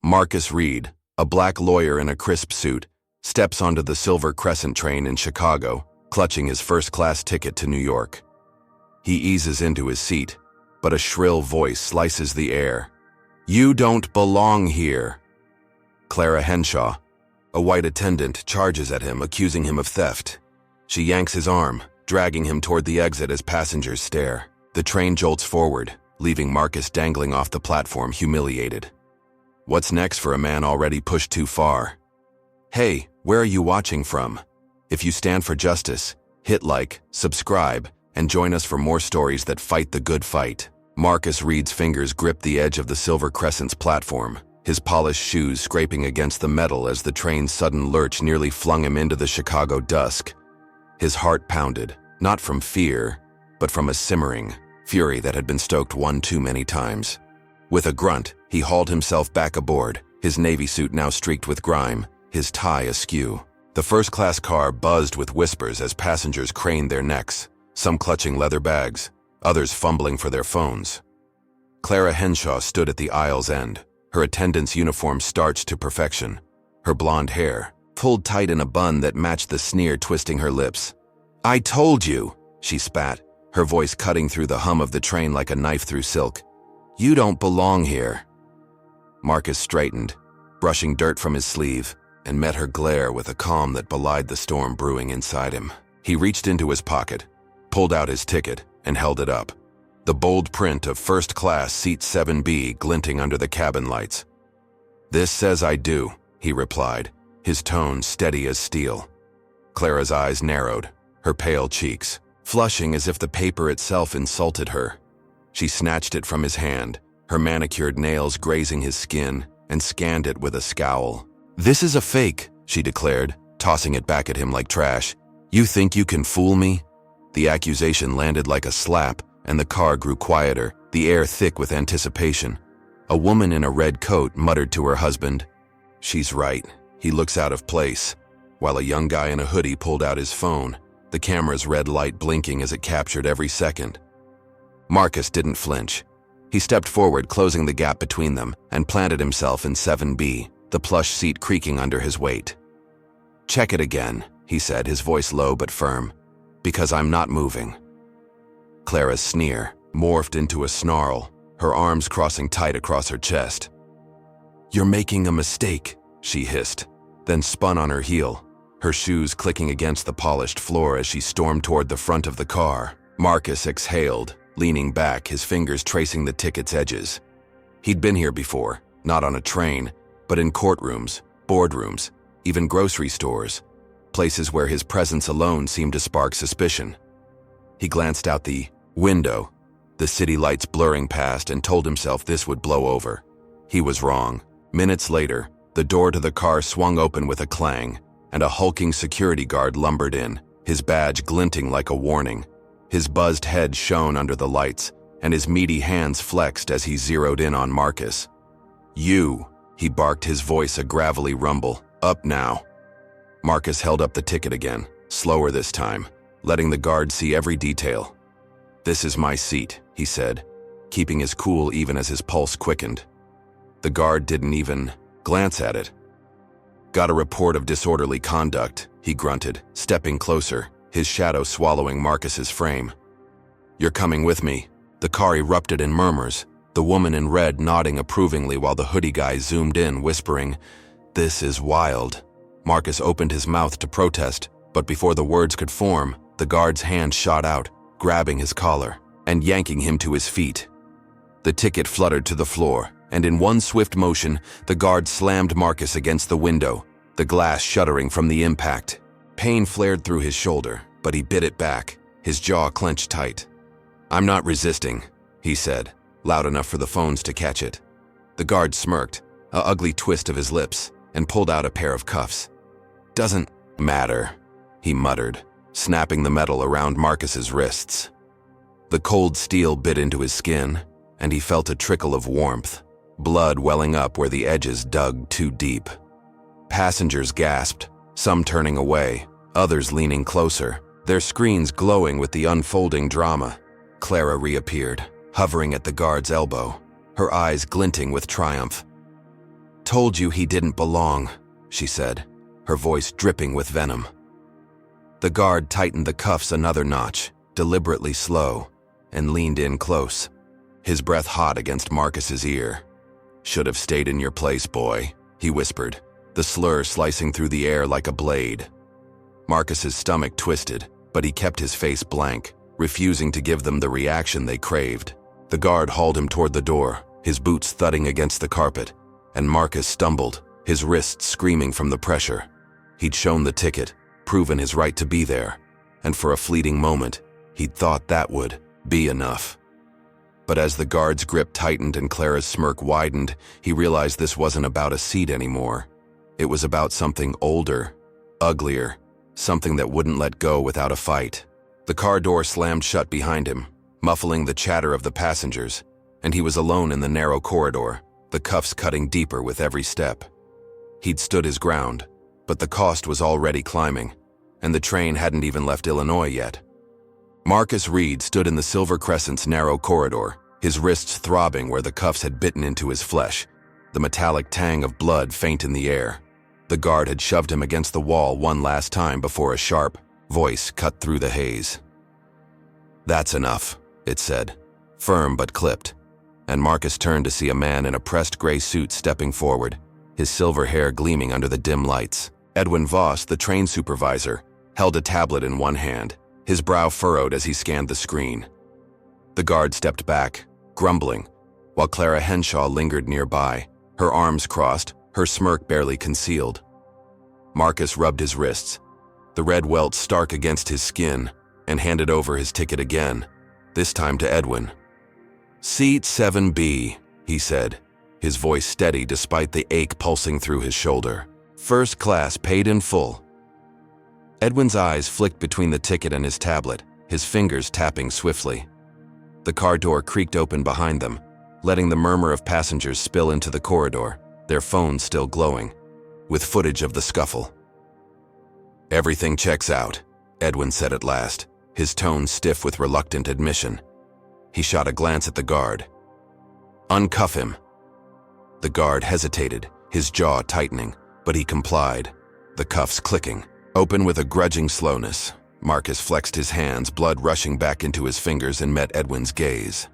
Marcus Reed, a black lawyer in a crisp suit, steps onto the Silver Crescent train in Chicago, clutching his first-class ticket to New York. He eases into his seat, but a shrill voice slices the air. "You don't belong here." Clara Henshaw, a white attendant, charges at him, accusing him of theft. She yanks his arm, dragging him toward the exit as passengers stare. The train jolts forward, leaving Marcus dangling off the platform, humiliated. What's next for a man already pushed too far? Hey, where are you watching from? If you stand for justice, hit like, subscribe, and join us for more stories that fight the good fight. Marcus Reed's fingers grip the edge of the Silver Crescent's platform, his polished shoes scraping against the metal as the train's sudden lurch nearly flung him into the Chicago dusk. His heart pounded, not from fear, but from a simmering fury that had been stoked one too many times. With a grunt, he hauled himself back aboard, his navy suit now streaked with grime, his tie askew. The first-class car buzzed with whispers as passengers craned their necks, some clutching leather bags, others fumbling for their phones. Clara Henshaw stood at the aisle's end, her attendant's uniform starched to perfection, her blonde hair pulled tight in a bun that matched the sneer twisting her lips. "I told you," she spat, her voice cutting through the hum of the train like a knife through silk. "You don't belong here." Marcus straightened, brushing dirt from his sleeve, and met her glare with a calm that belied the storm brewing inside him. He reached into his pocket, pulled out his ticket, and held it up. The bold print of first class seat 7B glinting under the cabin lights. "This says I do," he replied, his tone steady as steel. Clara's eyes narrowed, her pale cheeks flushing as if the paper itself insulted her. She snatched it from his hand, her manicured nails grazing his skin, and scanned it with a scowl. "This is a fake," she declared, tossing it back at him like trash. "You think you can fool me?" The accusation landed like a slap, and the car grew quieter, the air thick with anticipation. A woman in a red coat muttered to her husband, "She's right." He looks out of place, while a young guy in a hoodie pulled out his phone, the camera's red light blinking as it captured every second. Marcus didn't flinch. He stepped forward, closing the gap between them, and planted himself in 7B, the plush seat creaking under his weight. "Check it again," he said, his voice low but firm, "because I'm not moving." Clara's sneer morphed into a snarl, her arms crossing tight across her chest. "You're making a mistake," she hissed, then spun on her heel, her shoes clicking against the polished floor as she stormed toward the front of the car. Marcus exhaled, leaning back, his fingers tracing the ticket's edges. He'd been here before, not on a train, but in courtrooms, boardrooms, even grocery stores, places where his presence alone seemed to spark suspicion. He glanced out the window, the city lights blurring past, and told himself this would blow over. He was wrong. Minutes later, the door to the car swung open with a clang, and a hulking security guard lumbered in, his badge glinting like a warning. His buzzed head shone under the lights, and his meaty hands flexed as he zeroed in on Marcus. "You," he barked, his voice a gravelly rumble. "Up now." Marcus held up the ticket again, slower this time, letting the guard see every detail. "This is my seat," he said, keeping his cool even as his pulse quickened. The guard didn't even glance at it. "Got a report of disorderly conduct," he grunted, stepping closer, his shadow swallowing Marcus's frame. "You're coming with me." The car erupted in murmurs, the woman in red nodding approvingly while the hoodie guy zoomed in, whispering, "This is wild." Marcus opened his mouth to protest, but before the words could form, the guard's hand shot out, grabbing his collar and yanking him to his feet. The ticket fluttered to the floor, and in one swift motion, the guard slammed Marcus against the window, the glass shuddering from the impact. Pain flared through his shoulder, but he bit it back, his jaw clenched tight. "I'm not resisting," he said, loud enough for the phones to catch it. The guard smirked, an ugly twist of his lips, and pulled out a pair of cuffs. "Doesn't matter," he muttered, snapping the metal around Marcus's wrists. The cold steel bit into his skin, and he felt a trickle of warmth, blood welling up where the edges dug too deep. Passengers gasped, some turning away, others leaning closer, their screens glowing with the unfolding drama. Clara reappeared, hovering at the guard's elbow, her eyes glinting with triumph. Told you he didn't belong, she said, her voice dripping with venom. The guard tightened the cuffs another notch, deliberately slow, and leaned in close, his breath hot against Marcus's ear. "Should have stayed in your place, boy," he whispered, the slur slicing through the air like a blade. Marcus's stomach twisted, but he kept his face blank, refusing to give them the reaction they craved. The guard hauled him toward the door, his boots thudding against the carpet, and Marcus stumbled, his wrists screaming from the pressure. He'd shown the ticket, proven his right to be there, and for a fleeting moment, he'd thought that would be enough. But as the guard's grip tightened and Clara's smirk widened, he realized this wasn't about a seat anymore. It was about something older, uglier, something that wouldn't let go without a fight. The car door slammed shut behind him, muffling the chatter of the passengers, and he was alone in the narrow corridor, the cuffs cutting deeper with every step. He'd stood his ground, but the cost was already climbing, and the train hadn't even left Illinois yet. Marcus Reed stood in the Silver Crescent's narrow corridor, his wrists throbbing where the cuffs had bitten into his flesh, the metallic tang of blood faint in the air. The guard had shoved him against the wall one last time before a sharp voice cut through the haze. "That's enough," it said, firm but clipped, and Marcus turned to see a man in a pressed gray suit stepping forward, his silver hair gleaming under the dim lights. Edwin Voss, the train supervisor, held a tablet in one hand, his brow furrowed as he scanned the screen. The guard stepped back, grumbling, while Clara Henshaw lingered nearby, her arms crossed, her smirk barely concealed. Marcus rubbed his wrists, the red welt stark against his skin, and handed over his ticket again, this time to Edwin. "Seat 7B, he said, his voice steady despite the ache pulsing through his shoulder. "First class, paid in full." Edwin's eyes flicked between the ticket and his tablet, his fingers tapping swiftly. The car door creaked open behind them, letting the murmur of passengers spill into the corridor, their phones still glowing, with footage of the scuffle. "Everything checks out," Edwin said at last, his tone stiff with reluctant admission. He shot a glance at the guard. "Uncuff him." The guard hesitated, his jaw tightening, but he complied, the cuffs clicking. Open with a grudging slowness, Marcus flexed his hands, blood rushing back into his fingers, and met Edwin's gaze.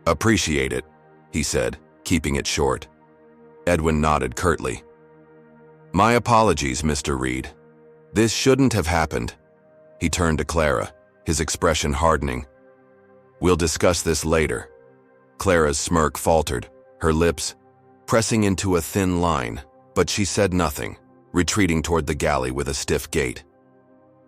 "Appreciate it," he said, keeping it short. Edwin nodded curtly. "My apologies, Mr. Reed. This shouldn't have happened." He turned to Clara, his expression hardening. "We'll discuss this later." Clara's smirk faltered, her lips pressing into a thin line, but she said nothing, retreating toward the galley with a stiff gait.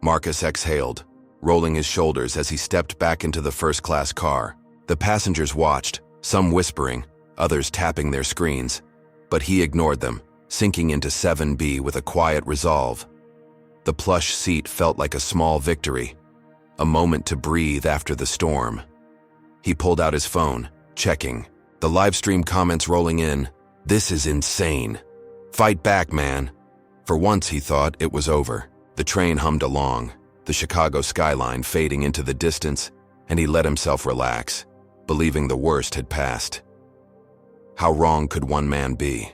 Marcus exhaled, rolling his shoulders as he stepped back into the first-class car. The passengers watched, some whispering, others tapping their screens, but he ignored them, sinking into 7B with a quiet resolve. The plush seat felt like a small victory, a moment to breathe after the storm. He pulled out his phone, checking, the live stream comments rolling in. "This is insane. Fight back, man." For once, he thought, it was over. The train hummed along, the Chicago skyline fading into the distance, and he let himself relax, believing the worst had passed. How wrong could one man be?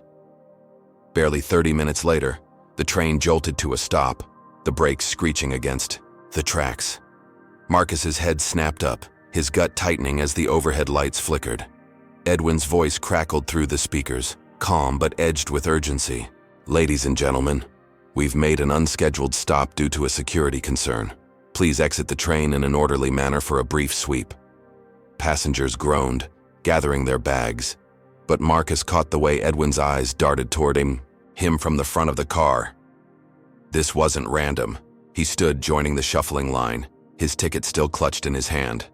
Barely 30 minutes later, the train jolted to a stop, the brakes screeching against the tracks. Marcus's head snapped up, his gut tightening as the overhead lights flickered. Edwin's voice crackled through the speakers, calm but edged with urgency. "Ladies and gentlemen, we've made an unscheduled stop due to a security concern. Please exit the train in an orderly manner for a brief sweep." Passengers groaned, gathering their bags, but Marcus caught the way Edwin's eyes darted toward him from the front of the car. This wasn't random. He stood joining the shuffling line, his ticket still clutched in his hand.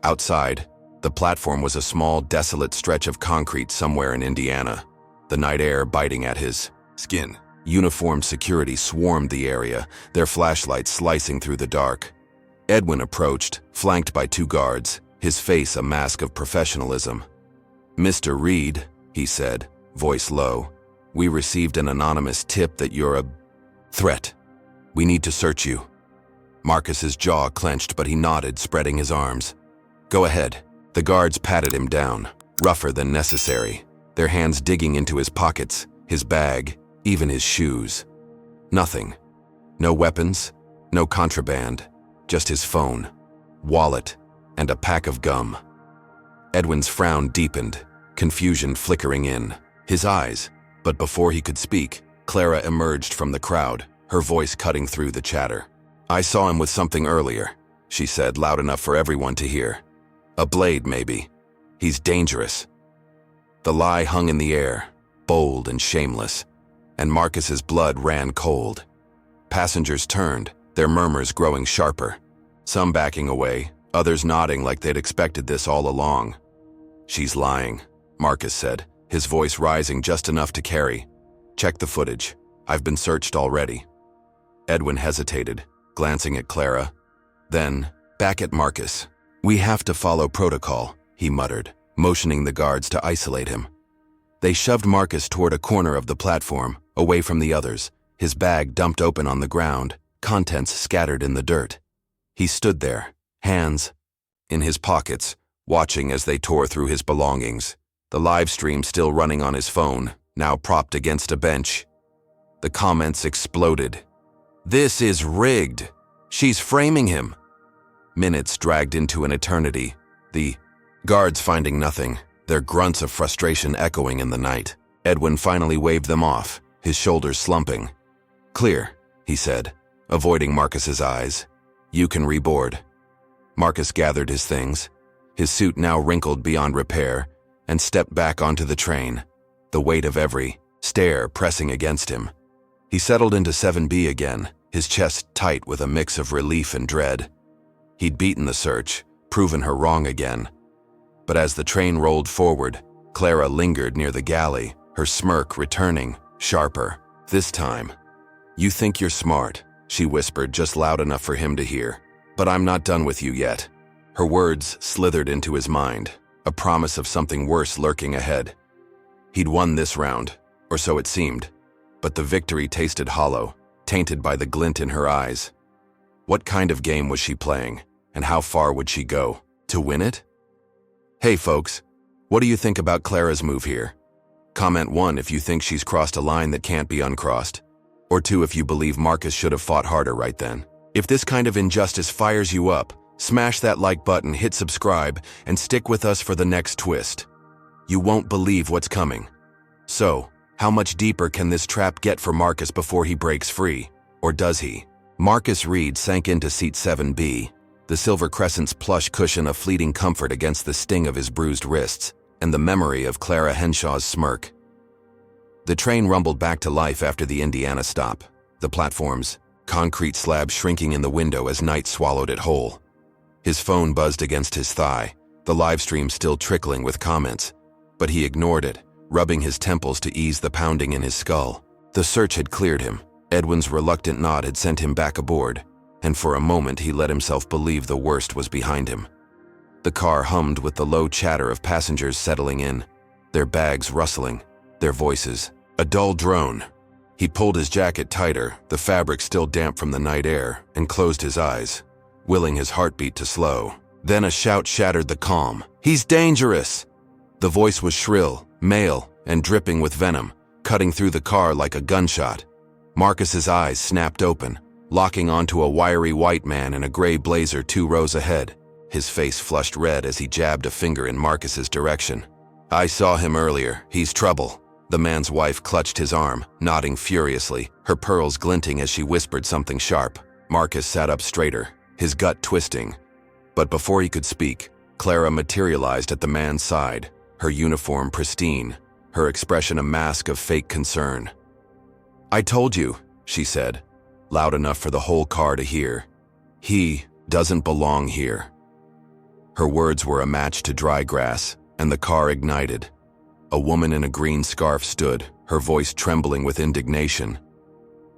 Outside, the platform was a small, desolate stretch of concrete somewhere in Indiana, the night air biting at his skin. Uniformed security swarmed the area, their flashlights slicing through the dark. Edwin approached, flanked by two guards, his face a mask of professionalism. "Mr. Reed," he said, voice low, "we received an anonymous tip that you're a threat. We need to search you." Marcus's jaw clenched, but he nodded, spreading his arms. "Go ahead." The guards patted him down, rougher than necessary, their hands digging into his pockets, his bag, even his shoes. Nothing. No weapons, no contraband, just his phone, wallet, and a pack of gum. Edwin's frown deepened, confusion flickering in his eyes, but before he could speak, Clara emerged from the crowd, her voice cutting through the chatter. "I saw him with something earlier," she said, loud enough for everyone to hear. "A blade, maybe. He's dangerous." The lie hung in the air, bold and shameless, and Marcus's blood ran cold. Passengers turned, their murmurs growing sharper. Some backing away, others nodding like they'd expected this all along. "She's lying," Marcus said, his voice rising just enough to carry. "Check the footage. I've been searched already." Edwin hesitated, glancing at Clara. Then, back at Marcus. "We have to follow protocol," he muttered, motioning the guards to isolate him. They shoved Marcus toward a corner of the platform, away from the others, his bag dumped open on the ground, contents scattered in the dirt. He stood there, hands in his pockets, watching as they tore through his belongings, the live stream still running on his phone, now propped against a bench. The comments exploded. "This is rigged. She's framing him." Minutes dragged into an eternity, the guards finding nothing, their grunts of frustration echoing in the night. Edwin finally waved them off, his shoulders slumping. "Clear," he said, avoiding Marcus's eyes. "You can reboard." Marcus gathered his things, his suit now wrinkled beyond repair, and stepped back onto the train, the weight of every stare pressing against him. He settled into 7B again, his chest tight with a mix of relief and dread. He'd beaten the search, proven her wrong again. But as the train rolled forward, Clara lingered near the galley, her smirk returning, sharper. This time. "You think you're smart," she whispered just loud enough for him to hear. "But I'm not done with you yet." Her words slithered into his mind, a promise of something worse lurking ahead. He'd won this round, or so it seemed, but the victory tasted hollow, tainted by the glint in her eyes. What kind of game was she playing, and how far would she go to win it? Hey folks, what do you think about Clara's move here? Comment 1 if you think she's crossed a line that can't be uncrossed, or 2 if you believe Marcus should have fought harder right then. If this kind of injustice fires you up, smash that like button, hit subscribe, and stick with us for the next twist. You won't believe what's coming. So, how much deeper can this trap get for Marcus before he breaks free? Or does he? Marcus Reed sank into seat 7B, the Silver Crescent's plush cushion a fleeting comfort against the sting of his bruised wrists, and the memory of Clara Henshaw's smirk. The train rumbled back to life after the Indiana stop, the platforms, concrete slabs shrinking in the window as night swallowed it whole. His phone buzzed against his thigh, the live stream still trickling with comments, but he ignored it, rubbing his temples to ease the pounding in his skull. The search had cleared him. Edwin's reluctant nod had sent him back aboard, and for a moment he let himself believe the worst was behind him. The car hummed with the low chatter of passengers settling in, their bags rustling, their voices, a dull drone. He pulled his jacket tighter, the fabric still damp from the night air, and closed his eyes, willing his heartbeat to slow. Then a shout shattered the calm. "He's dangerous!" The voice was shrill, male, and dripping with venom, cutting through the car like a gunshot. Marcus's eyes snapped open, locking onto a wiry white man in a gray blazer 2 rows ahead. His face flushed red as he jabbed a finger in Marcus's direction. "I saw him earlier. He's trouble." The man's wife clutched his arm, nodding furiously, her pearls glinting as she whispered something sharp. Marcus sat up straighter, his gut twisting. But before he could speak, Clara materialized at the man's side, her uniform pristine, her expression a mask of fake concern. "I told you," she said, loud enough for the whole car to hear. "He doesn't belong here." Her words were a match to dry grass, and the car ignited. A woman in a green scarf stood, her voice trembling with indignation.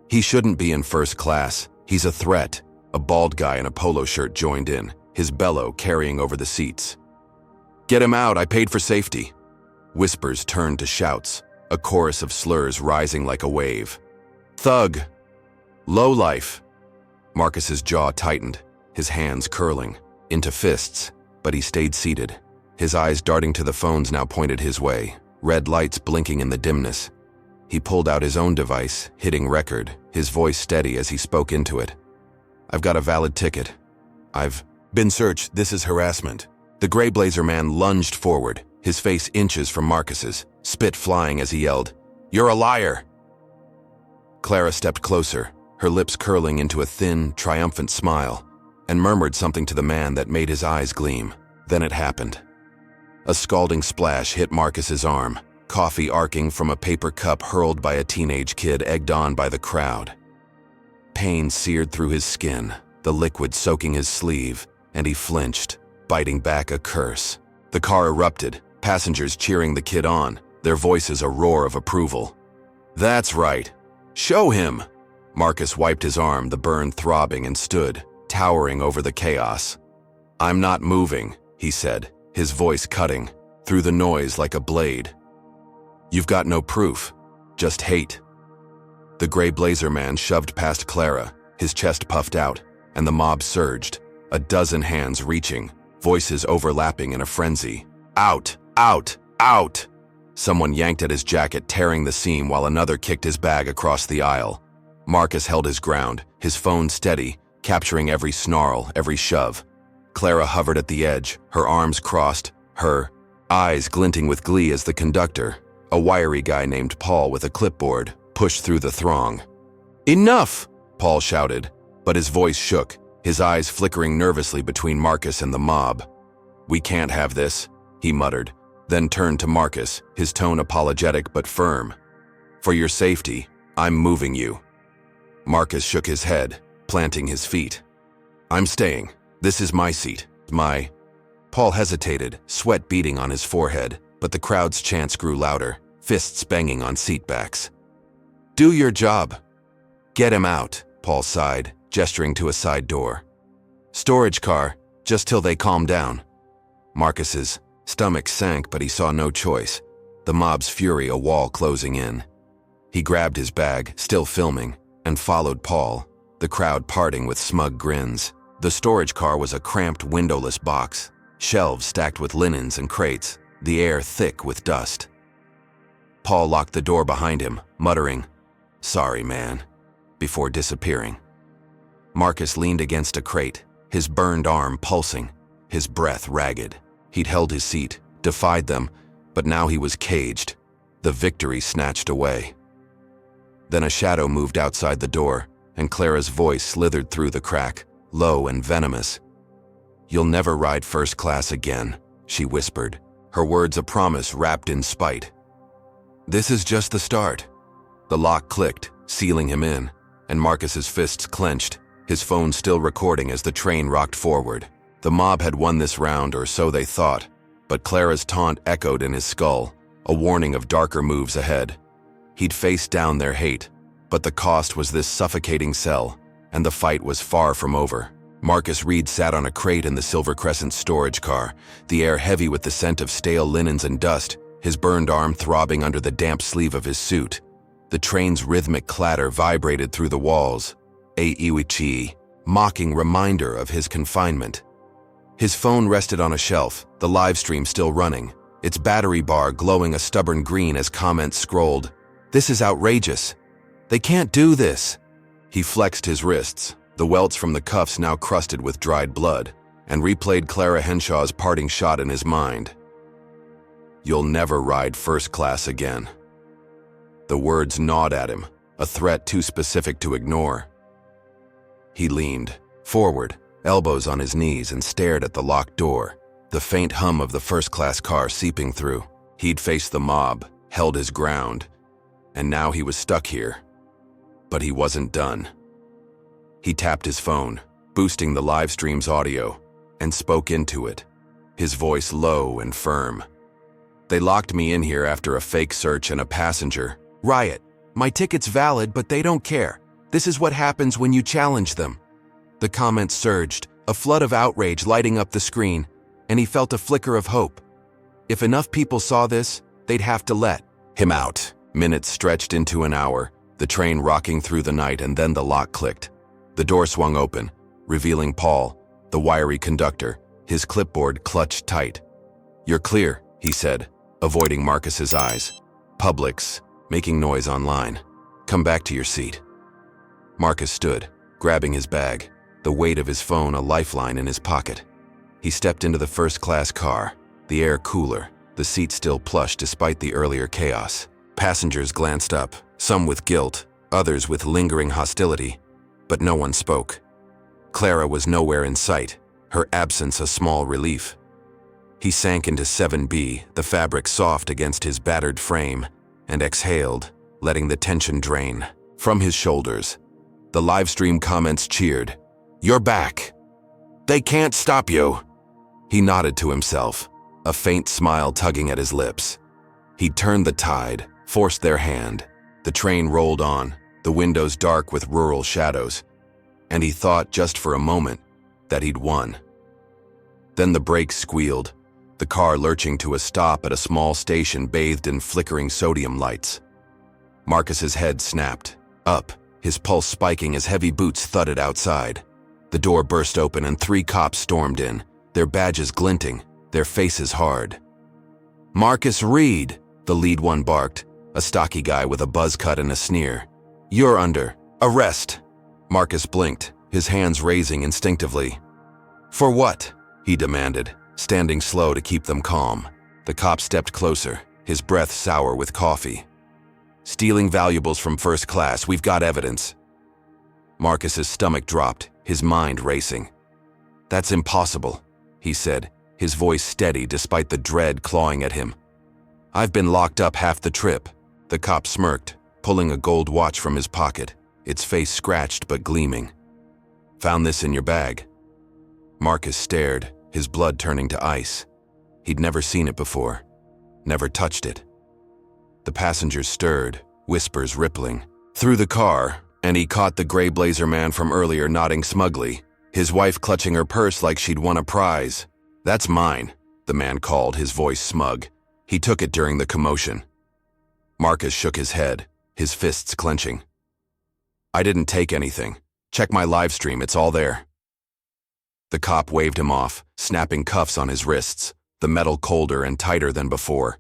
"He shouldn't be in first class. He's a threat." A bald guy in a polo shirt joined in, his bellow carrying over the seats. "Get him out, I paid for safety." Whispers turned to shouts, a chorus of slurs rising like a wave. "Thug! Lowlife!" Marcus's jaw tightened, his hands curling, into fists, but he stayed seated, his eyes darting to the phones now pointed his way. red lights blinking in the dimness. He pulled out his own device, hitting record, his voice steady as he spoke into it. "I've got a valid ticket. I've been searched. This is harassment." The gray blazer man lunged forward, his face inches from Marcus's, spit flying as he yelled, "You're a liar!" Clara stepped closer, her lips curling into a thin, triumphant smile, and murmured something to the man that made his eyes gleam. Then it happened. A scalding splash hit Marcus's arm, coffee arcing from a paper cup hurled by a teenage kid egged on by the crowd. Pain seared through his skin, the liquid soaking his sleeve, and he flinched, biting back a curse. The car erupted, passengers cheering the kid on, their voices a roar of approval. "That's right. Show him!" Marcus wiped his arm, the burn throbbing, and stood, towering over the chaos. "I'm not moving," he said, his voice cutting through the noise like a blade. "You've got no proof, just hate." The gray blazer man shoved past Clara, his chest puffed out, and the mob surged, a dozen hands reaching, voices overlapping in a frenzy. "Out! Out! Out!" Someone yanked at his jacket, tearing the seam, while another kicked his bag across the aisle. Marcus held his ground, his phone steady, capturing every snarl, every shove. Clara hovered at the edge, her arms crossed, her eyes glinting with glee as the conductor, a wiry guy named Paul with a clipboard, pushed through the throng. "Enough!" Paul shouted, but his voice shook, his eyes flickering nervously between Marcus and the mob. "We can't have this," he muttered, then turned to Marcus, his tone apologetic but firm. "For your safety, I'm moving you." Marcus shook his head, planting his feet. "I'm staying. This is my seat. My—" Paul hesitated, sweat beading on his forehead, but the crowd's chants grew louder, fists banging on seat backs. "Do your job." "Get him out," Paul sighed, gesturing to a side door. "Storage car, just till they calm down." Marcus's stomach sank, but he saw no choice, the mob's fury a wall closing in. He grabbed his bag, still filming, and followed Paul, the crowd parting with smug grins. The storage car was a cramped, windowless box, shelves stacked with linens and crates, the air thick with dust. Paul locked the door behind him, muttering, "Sorry, man," before disappearing. Marcus leaned against a crate, his burned arm pulsing, his breath ragged. He'd held his seat, defied them, but now he was caged, the victory snatched away. Then a shadow moved outside the door, and Clara's voice slithered through the crack, low and venomous. "You'll never ride first class again," she whispered, her words a promise wrapped in spite. "This is just the start." The lock clicked, sealing him in, and Marcus's fists clenched, his phone still recording as the train rocked forward. The mob had won this round, or so they thought, but Clara's taunt echoed in his skull, a warning of darker moves ahead. He'd faced down their hate, but the cost was this suffocating cell, and the fight was far from over. Marcus Reed sat on a crate in the Silver Crescent storage car, the air heavy with the scent of stale linens and dust, his burned arm throbbing under the damp sleeve of his suit. The train's rhythmic clatter vibrated through the walls, a iwichi, mocking reminder of his confinement. His phone rested on a shelf, the live stream still running, its battery bar glowing a stubborn green as comments scrolled, "This is outrageous. They can't do this." He flexed his wrists, the welts from the cuffs now crusted with dried blood, and replayed Clara Henshaw's parting shot in his mind. "You'll never ride first class again." The words gnawed at him, a threat too specific to ignore. He leaned forward, elbows on his knees, and stared at the locked door, the faint hum of the first-class car seeping through. He'd faced the mob, held his ground, and now he was stuck here. But he wasn't done. He tapped his phone, boosting the live stream's audio, and spoke into it, his voice low and firm. "They locked me in here after a fake search and a passenger riot. My ticket's valid, but they don't care. This is what happens when you challenge them." The comments surged, a flood of outrage lighting up the screen, and he felt a flicker of hope. If enough people saw this, they'd have to let him out. Minutes stretched into an hour, the train rocking through the night, and then the lock clicked. The door swung open, revealing Paul, the wiry conductor, his clipboard clutched tight. "You're clear," he said, avoiding Marcus's eyes. Publix, making noise online. Come back to your seat. Marcus stood, grabbing his bag, the weight of his phone a lifeline in his pocket. He stepped into the first-class car, the air cooler, the seat still plush despite the earlier chaos. Passengers glanced up, some with guilt, others with lingering hostility, but no one spoke. Clara was nowhere in sight, her absence a small relief. He sank into 7B, the fabric soft against his battered frame, and exhaled, letting the tension drain. From his shoulders, the livestream comments cheered. "You're back! They can't stop you!" He nodded to himself, a faint smile tugging at his lips. He turned the tide, forced their hand. The train rolled on, the windows dark with rural shadows, and he thought just for a moment that he'd won. Then the brakes squealed, the car lurching to a stop at a small station bathed in flickering sodium lights. Marcus's head snapped, up, his pulse spiking as heavy boots thudded outside. The door burst open and 3 cops stormed in, their badges glinting, their faces hard. "Marcus Reed," the lead one barked, a stocky guy with a buzz cut and a sneer. "You're under arrest." Marcus blinked, his hands raising instinctively. "For what?" he demanded, standing slow to keep them calm. The cop stepped closer, his breath sour with coffee. "Stealing valuables from first class, we've got evidence." Marcus's stomach dropped, his mind racing. "That's impossible," he said, his voice steady despite the dread clawing at him. "I've been locked up half the trip." The cop smirked, pulling a gold watch from his pocket, its face scratched but gleaming. "Found this in your bag." Marcus stared, his blood turning to ice. He'd never seen it before, never touched it. The passengers stirred, whispers rippling. Through the car, and he caught the gray blazer man from earlier nodding smugly, his wife clutching her purse like she'd won a prize. "That's mine," the man called, his voice smug. He took it during the commotion. Marcus shook his head, his fists clenching. "I didn't take anything. Check my live stream, it's all there." The cop waved him off, snapping cuffs on his wrists, the metal colder and tighter than before.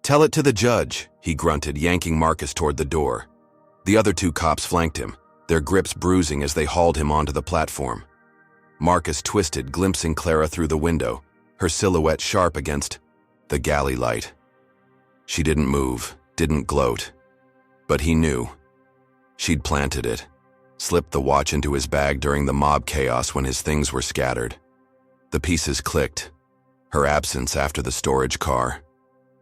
"Tell it to the judge," he grunted, yanking Marcus toward the door. The other 2 cops flanked him, their grips bruising as they hauled him onto the platform. Marcus twisted, glimpsing Clara through the window, her silhouette sharp against the galley light. She didn't move, didn't gloat, but he knew. She'd planted it, slipped the watch into his bag during the mob chaos when his things were scattered. The pieces clicked, her absence after the storage car,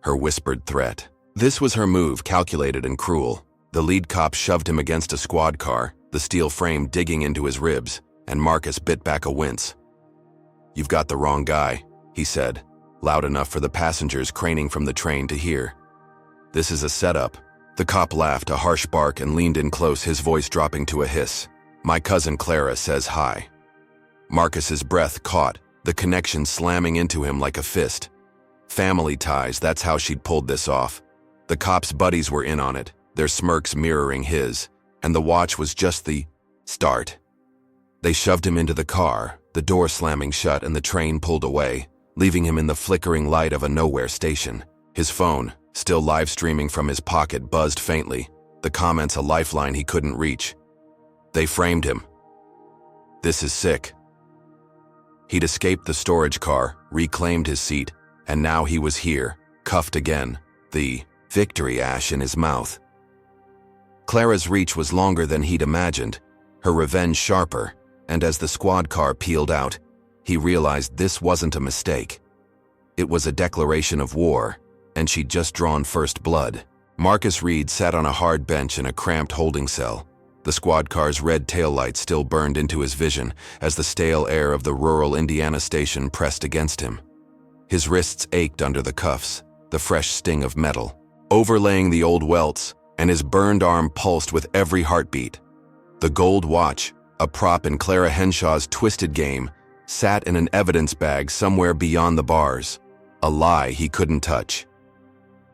her whispered threat. This was her move, calculated and cruel. The lead cop shoved him against a squad car, the steel frame digging into his ribs, and Marcus bit back a wince. "You've got the wrong guy," he said, loud enough for the passengers craning from the train to hear. "This is a setup." The cop laughed, a harsh bark, and leaned in close, his voice dropping to a hiss. "My cousin Clara says hi." Marcus's breath caught, the connection slamming into him like a fist. Family ties, that's how she'd pulled this off. The cop's buddies were in on it, their smirks mirroring his, and the watch was just the start. They shoved him into the car, the door slamming shut, and the train pulled away, leaving him in the flickering light of a nowhere station. His phone, still live streaming from his pocket, buzzed faintly, the comments a lifeline he couldn't reach. They framed him. "This is sick." He'd escaped the storage car, reclaimed his seat, and now he was here, cuffed again, the victory ash in his mouth. Clara's reach was longer than he'd imagined, her revenge sharper, and as the squad car peeled out, he realized this wasn't a mistake. It was a declaration of war, and she'd just drawn first blood. Marcus Reed sat on a hard bench in a cramped holding cell. The squad car's red taillight still burned into his vision as the stale air of the rural Indiana station pressed against him. His wrists ached under the cuffs, the fresh sting of metal, overlaying the old welts, and his burned arm pulsed with every heartbeat. The gold watch, a prop in Clara Henshaw's twisted game, sat in an evidence bag somewhere beyond the bars, a lie he couldn't touch.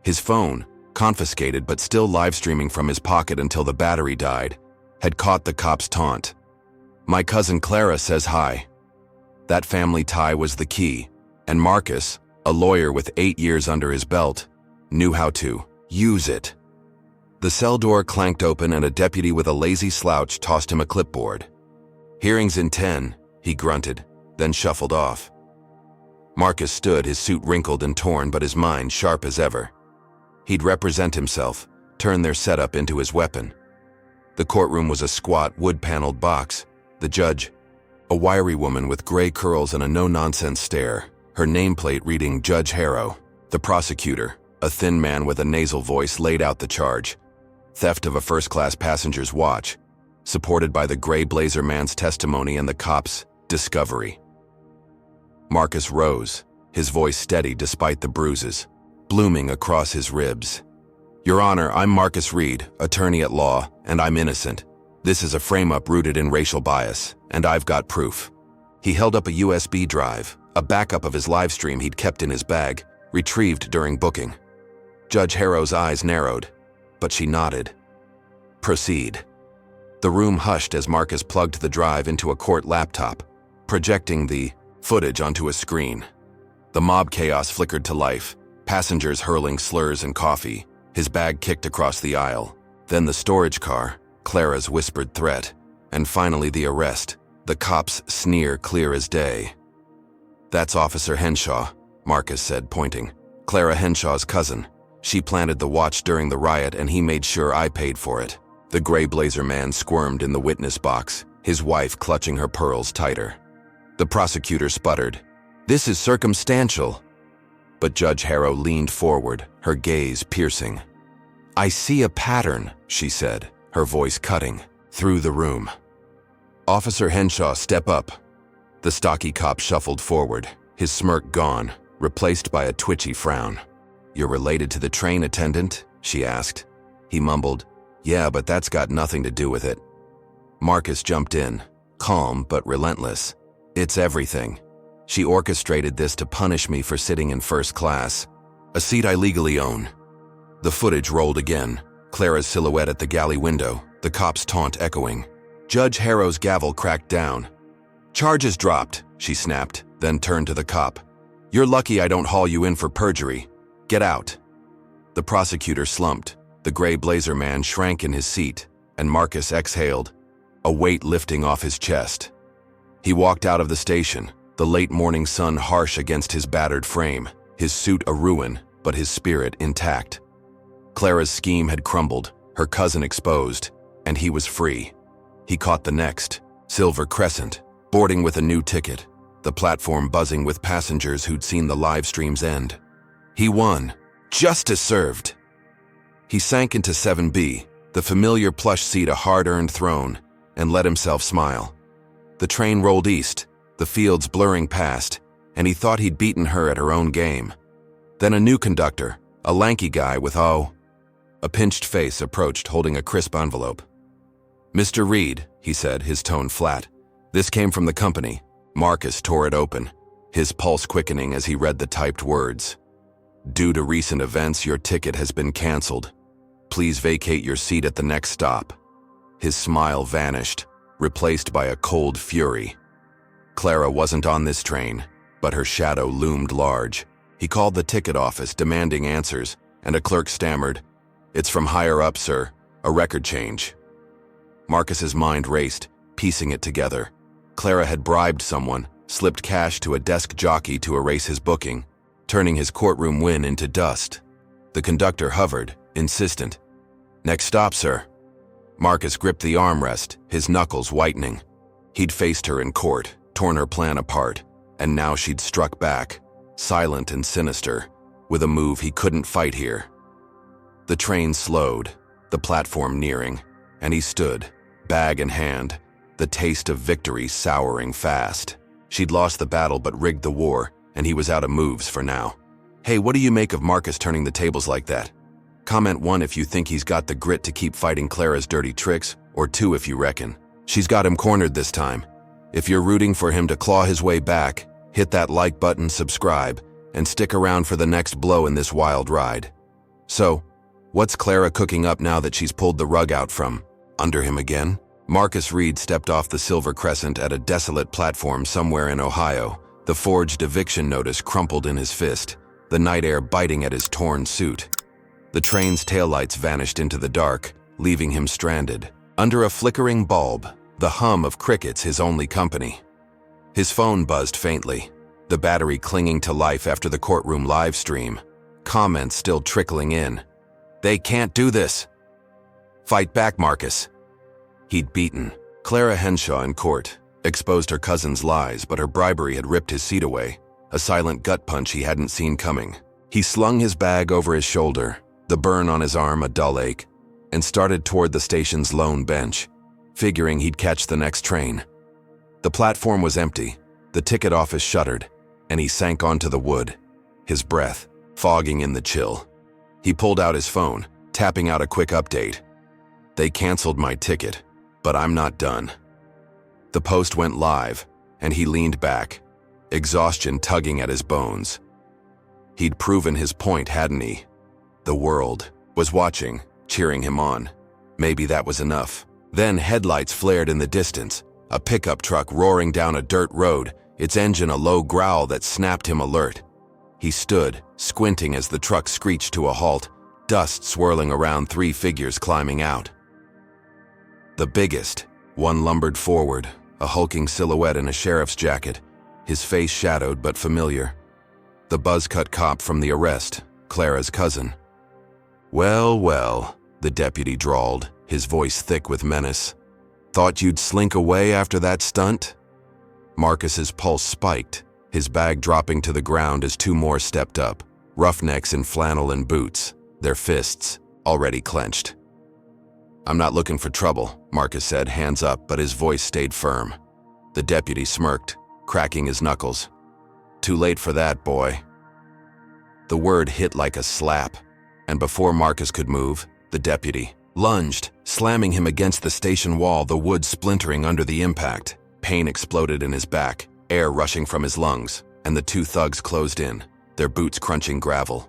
His phone, confiscated but still live streaming from his pocket until the battery died, had caught the cop's taunt. "My cousin Clara says hi." That family tie was the key, and Marcus, A lawyer with 8 years under his belt knew how to use it. The cell door clanked open and a deputy with a lazy slouch tossed him a clipboard. "Hearing's in 10, he grunted, then shuffled off. Marcus stood, his suit wrinkled and torn, but his mind sharp as ever. He'd represent himself, turn their setup into his weapon. The courtroom was a squat, wood-paneled box. The judge, a wiry woman with gray curls and a no-nonsense stare, her nameplate reading Judge Harrow. The prosecutor, a thin man with a nasal voice, laid out the charge. Theft of a first-class passenger's watch, supported by the gray blazer man's testimony and the cop's discovery. Marcus rose, his voice steady despite the bruises, blooming across his ribs. "Your Honor, I'm Marcus Reed, attorney at law, and I'm innocent. This is a frame-up rooted in racial bias, and I've got proof." He held up a USB drive, a backup of his live stream he'd kept in his bag, retrieved during booking. Judge Harrow's eyes narrowed, but she nodded. "Proceed." The room hushed as Marcus plugged the drive into a court laptop, projecting the footage onto a screen. The mob chaos flickered to life, passengers hurling slurs and coffee, his bag kicked across the aisle, then the storage car, Clara's whispered threat, and finally the arrest, the cop's sneer clear as day. "That's Officer Henshaw," Marcus said, pointing. "Clara Henshaw's cousin. She planted the watch during the riot and he made sure I paid for it." The gray blazer man squirmed in the witness box, his wife clutching her pearls tighter. The prosecutor sputtered, "This is circumstantial." But Judge Harrow leaned forward, her gaze piercing. "I see a pattern," she said, her voice cutting through the room. "Officer Henshaw, step up." The stocky cop shuffled forward, his smirk gone, replaced by a twitchy frown. "You're related to the train attendant?" she asked. He mumbled, "Yeah, but that's got nothing to do with it." Marcus jumped in, calm but relentless. "It's everything. She orchestrated this to punish me for sitting in first class, a seat I legally own." The footage rolled again, Clara's silhouette at the galley window, the cop's taunt echoing. Judge Harrow's gavel cracked down. "Charges dropped," she snapped, then turned to the cop. "You're lucky I don't haul you in for perjury. Get out." The prosecutor slumped. The gray blazer man shrank in his seat, and Marcus exhaled, a weight lifting off his chest. He walked out of the station, the late morning sun harsh against his battered frame, his suit a ruin, but his spirit intact. Clara's scheme had crumbled, her cousin exposed, and he was free. He caught the next, Silver Crescent, boarding with a new ticket, the platform buzzing with passengers who'd seen the live stream's end. He won. Justice served. He sank into 7B, the familiar plush seat a hard-earned throne, and let himself smile. The train rolled east, the fields blurring past, and he thought he'd beaten her at her own game. Then a new conductor, a lanky guy with a pinched face, approached holding a crisp envelope. "Mr. Reed," he said, his tone flat. "This came from the company." Marcus tore it open, his pulse quickening as he read the typed words. "Due to recent events, your ticket has been canceled. Please vacate your seat at the next stop." His smile vanished, replaced by a cold fury. Clara wasn't on this train, but her shadow loomed large. He called the ticket office, demanding answers, and a clerk stammered, "It's from higher up, sir. A record change." Marcus's mind raced, piecing it together. Clara had bribed someone, slipped cash to a desk jockey to erase his booking, turning his courtroom win into dust. The conductor hovered, insistent. "Next stop, sir." Marcus gripped the armrest, his knuckles whitening. He'd faced her in court, torn her plan apart, and now she'd struck back, silent and sinister, with a move he couldn't fight here. The train slowed, the platform nearing, and he stood, bag in hand, the taste of victory souring fast. She'd lost the battle but rigged the war, and he was out of moves for now. "Hey, what do you make of Marcus turning the tables like that? Comment 1 if you think he's got the grit to keep fighting Clara's dirty tricks, or 2 if you reckon she's got him cornered this time. If you're rooting for him to claw his way back, hit that like button, subscribe, and stick around for the next blow in this wild ride. So, what's Clara cooking up now that she's pulled the rug out from under him again? Marcus Reed stepped off the Silver Crescent at a desolate platform somewhere in Ohio, The forged eviction notice crumpled in his fist, the night air biting at his torn suit. The train's taillights vanished into the dark, leaving him stranded. Under a flickering bulb, the hum of crickets his only company. His phone buzzed faintly, the battery clinging to life after the courtroom live stream. Comments still trickling in. "They can't do this." "Fight back, Marcus." He'd beaten. Clara Henshaw in court exposed her cousin's lies, but her bribery had ripped his seat away, a silent gut punch he hadn't seen coming. He slung his bag over his shoulder, the burn on his arm a dull ache, and started toward the station's lone bench, figuring he'd catch the next train. The platform was empty, the ticket office shuttered, and he sank onto the wood, his breath fogging in the chill. He pulled out his phone, tapping out a quick update. "They canceled my ticket, but I'm not done." The post went live, and he leaned back, exhaustion tugging at his bones. He'd proven his point, hadn't he? The world was watching, cheering him on. Maybe that was enough. Then headlights flared in the distance, a pickup truck roaring down a dirt road, its engine a low growl that snapped him alert. He stood, squinting as the truck screeched to a halt, dust swirling around 3 figures climbing out. The biggest, one lumbered forward, a hulking silhouette in a sheriff's jacket, his face shadowed but familiar. The buzz-cut cop from the arrest, Clara's cousin. "Well, well," the deputy drawled, his voice thick with menace. "Thought you'd slink away after that stunt?" Marcus's pulse spiked, his bag dropping to the ground as 2 more stepped up, roughnecks in flannel and boots, their fists already clenched. "I'm not looking for trouble," Marcus said, hands up, but his voice stayed firm. The deputy smirked, cracking his knuckles. "Too late for that, boy." The word hit like a slap, and before Marcus could move, the deputy lunged, slamming him against the station wall, the wood splintering under the impact. Pain exploded in his back, air rushing from his lungs, and the 2 thugs closed in, their boots crunching gravel.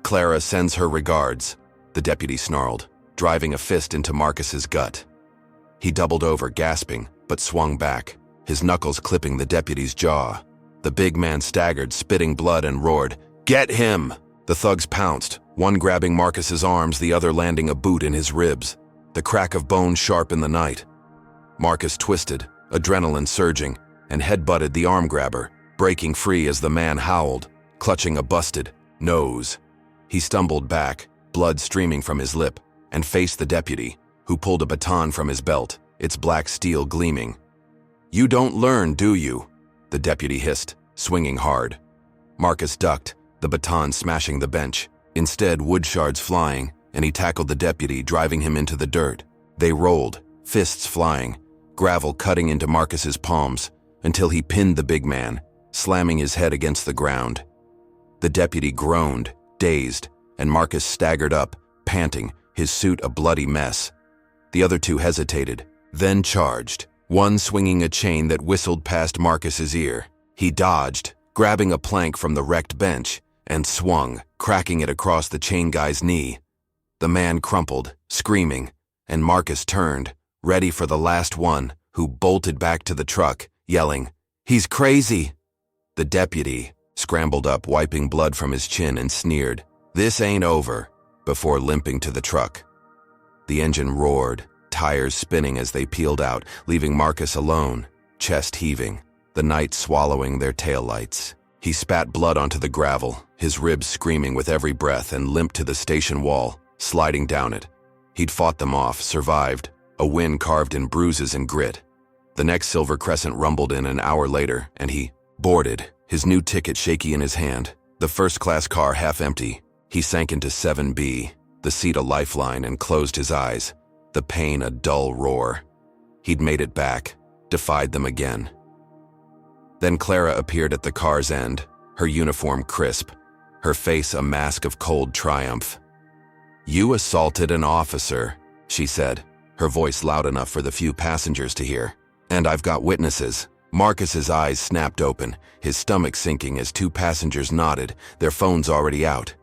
"Clara sends her regards," the deputy snarled, driving a fist into Marcus's gut. He doubled over, gasping, but swung back, his knuckles clipping the deputy's jaw. The big man staggered, spitting blood, and roared, "Get him!" The thugs pounced, one grabbing Marcus's arms, the other landing a boot in his ribs, the crack of bone sharp in the night. Marcus twisted, adrenaline surging, and headbutted the arm grabber, breaking free as the man howled, clutching a busted nose. He stumbled back, blood streaming from his lip, and faced the deputy, who pulled a baton from his belt, its black steel gleaming. "You don't learn, do you?" the deputy hissed, swinging hard. Marcus ducked, the baton smashing the bench. Instead, wood shards flying, and he tackled the deputy, driving him into the dirt. They rolled, fists flying, gravel cutting into Marcus's palms, until he pinned the big man, slamming his head against the ground. The deputy groaned, dazed, and Marcus staggered up, panting, his suit a bloody mess. The other 2 hesitated, then charged, one swinging a chain that whistled past Marcus's ear. He dodged, grabbing a plank from the wrecked bench, and swung, cracking it across the chain guy's knee. The man crumpled, screaming, and Marcus turned, ready for the last one, who bolted back to the truck, yelling, "He's crazy!" The deputy scrambled up, wiping blood from his chin, and sneered, "This ain't over," before limping to the truck. The engine roared, tires spinning as they peeled out, leaving Marcus alone, chest heaving, the night swallowing their taillights. He spat blood onto the gravel, his ribs screaming with every breath, and limped to the station wall, sliding down it. He'd fought them off, survived, a win carved in bruises and grit. The next Silver Crescent rumbled in an hour later, and he boarded, his new ticket shaky in his hand, the first-class car half empty. He sank into 7B, the seat a lifeline, and closed his eyes, the pain a dull roar. He'd made it back, defied them again. Then Clara appeared at the car's end, her uniform crisp, her face a mask of cold triumph. "You assaulted an officer," she said, her voice loud enough for the few passengers to hear. "And I've got witnesses." Marcus's eyes snapped open, his stomach sinking as 2 passengers nodded, their phones already out.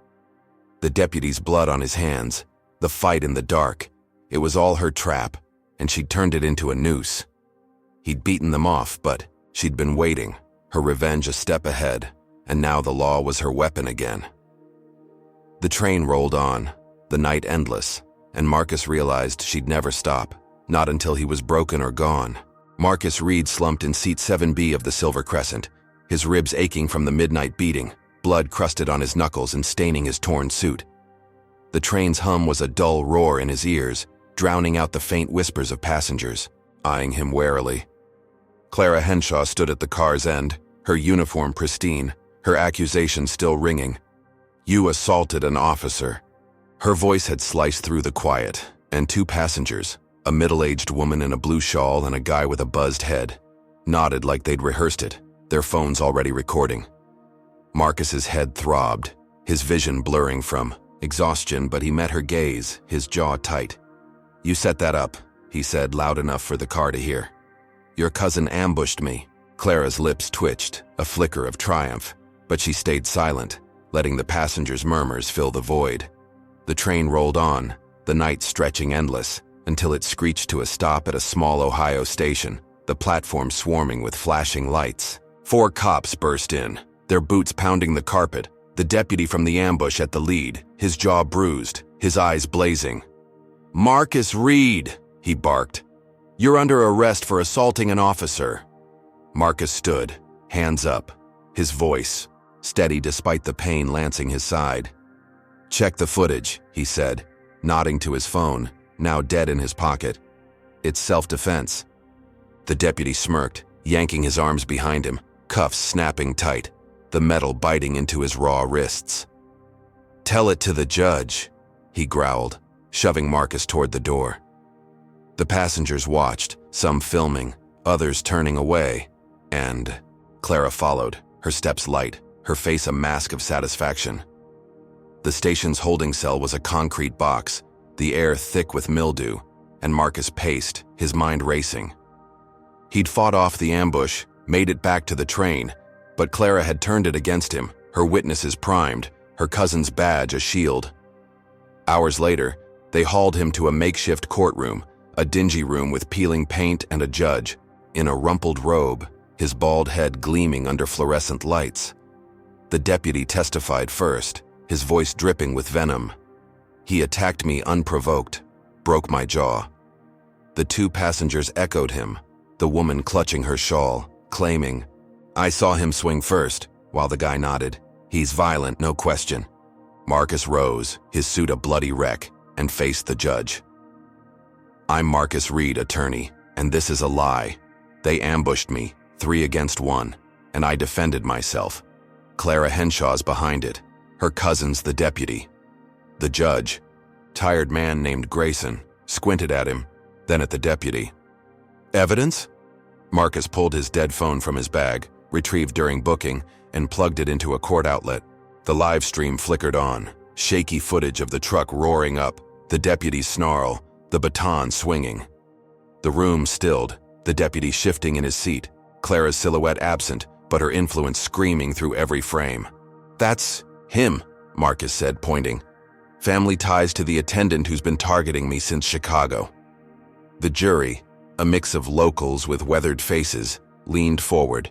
The deputy's blood on his hands, the fight in the dark. It was all her trap, and she'd turned it into a noose. He'd beaten them off, but she'd been waiting, her revenge a step ahead, and now the law was her weapon again. The train rolled on, the night endless, and Marcus realized she'd never stop, not until he was broken or gone. Marcus Reed slumped in seat 7B of the Silver Crescent, his ribs aching from the midnight beating, blood crusted on his knuckles and staining his torn suit. The train's hum was a dull roar in his ears, drowning out the faint whispers of passengers, eyeing him warily. Clara Henshaw stood at the car's end, her uniform pristine, her accusation still ringing. "You assaulted an officer." Her voice had sliced through the quiet, and two passengers, a middle-aged woman in a blue shawl and a guy with a buzzed head, nodded like they'd rehearsed it, their phones already recording. Marcus's head throbbed, his vision blurring from exhaustion, but he met her gaze, his jaw tight. "You set that up," he said, loud enough for the car to hear. "Your cousin ambushed me." Clara's lips twitched, a flicker of triumph, but she stayed silent, letting the passengers' murmurs fill the void. The train rolled on, the night stretching endless, until it screeched to a stop at a small Ohio station, the platform swarming with flashing lights. 4 cops burst in, their boots pounding the carpet, the deputy from the ambush at the lead, his jaw bruised, his eyes blazing. "Marcus Reed," he barked. "You're under arrest for assaulting an officer." Marcus stood, hands up, his voice steady despite the pain lancing his side. "Check the footage," he said, nodding to his phone, now dead in his pocket. "It's self-defense." The deputy smirked, yanking his arms behind him, cuffs snapping tight, the metal biting into his raw wrists. "Tell it to the judge," he growled, shoving Marcus toward the door. The passengers watched, some filming, others turning away, and Clara followed, her steps light, her face a mask of satisfaction. The station's holding cell was a concrete box, the air thick with mildew, and Marcus paced, his mind racing. He'd fought off the ambush, made it back to the train, but Clara had turned it against him, her witnesses primed, her cousin's badge a shield. Hours later, they hauled him to a makeshift courtroom, a dingy room with peeling paint and a judge, in a rumpled robe, his bald head gleaming under fluorescent lights. The deputy testified first, his voice dripping with venom. "He attacked me unprovoked, broke my jaw." The 2 passengers echoed him, the woman clutching her shawl, claiming, "I saw him swing first," while the guy nodded. "He's violent, no question." Marcus rose, his suit a bloody wreck, and faced the judge. "I'm Marcus Reed, attorney, and this is a lie. They ambushed me, 3 against 1, and I defended myself. Clara Henshaw's behind it. Her cousin's the deputy." The judge, tired man named Grayson, squinted at him, then at the deputy. "Evidence?" Marcus pulled his dead phone from his bag, retrieved during booking, and plugged it into a court outlet. The live stream flickered on, shaky footage of the truck roaring up, the deputy's snarl, the baton swinging. The room stilled, the deputy shifting in his seat, Clara's silhouette absent, but her influence screaming through every frame. "That's him," Marcus said, pointing. "Family ties to the attendant who's been targeting me since Chicago." The jury, a mix of locals with weathered faces, leaned forward,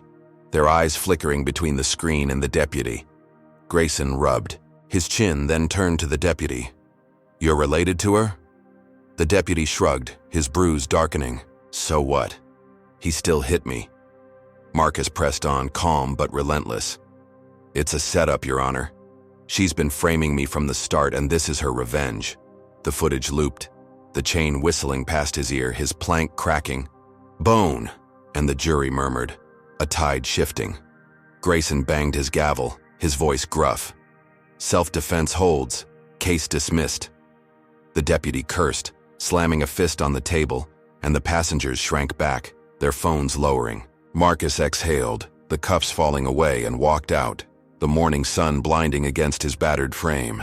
their eyes flickering between the screen and the deputy. Grayson rubbed, his chin then turned to the deputy. "You're related to her?" The deputy shrugged, his bruise darkening. "So what? He still hit me." Marcus pressed on, calm but relentless. "It's a setup, Your Honor. She's been framing me from the start, and this is her revenge." The footage looped, the chain whistling past his ear, his plank cracking. "Bone!" And the jury murmured, a tide shifting. Grayson banged his gavel, his voice gruff. "Self-defense holds. Case dismissed." The deputy cursed, slamming a fist on the table, and the passengers shrank back, their phones lowering. Marcus exhaled, the cuffs falling away, and walked out, the morning sun blinding against his battered frame.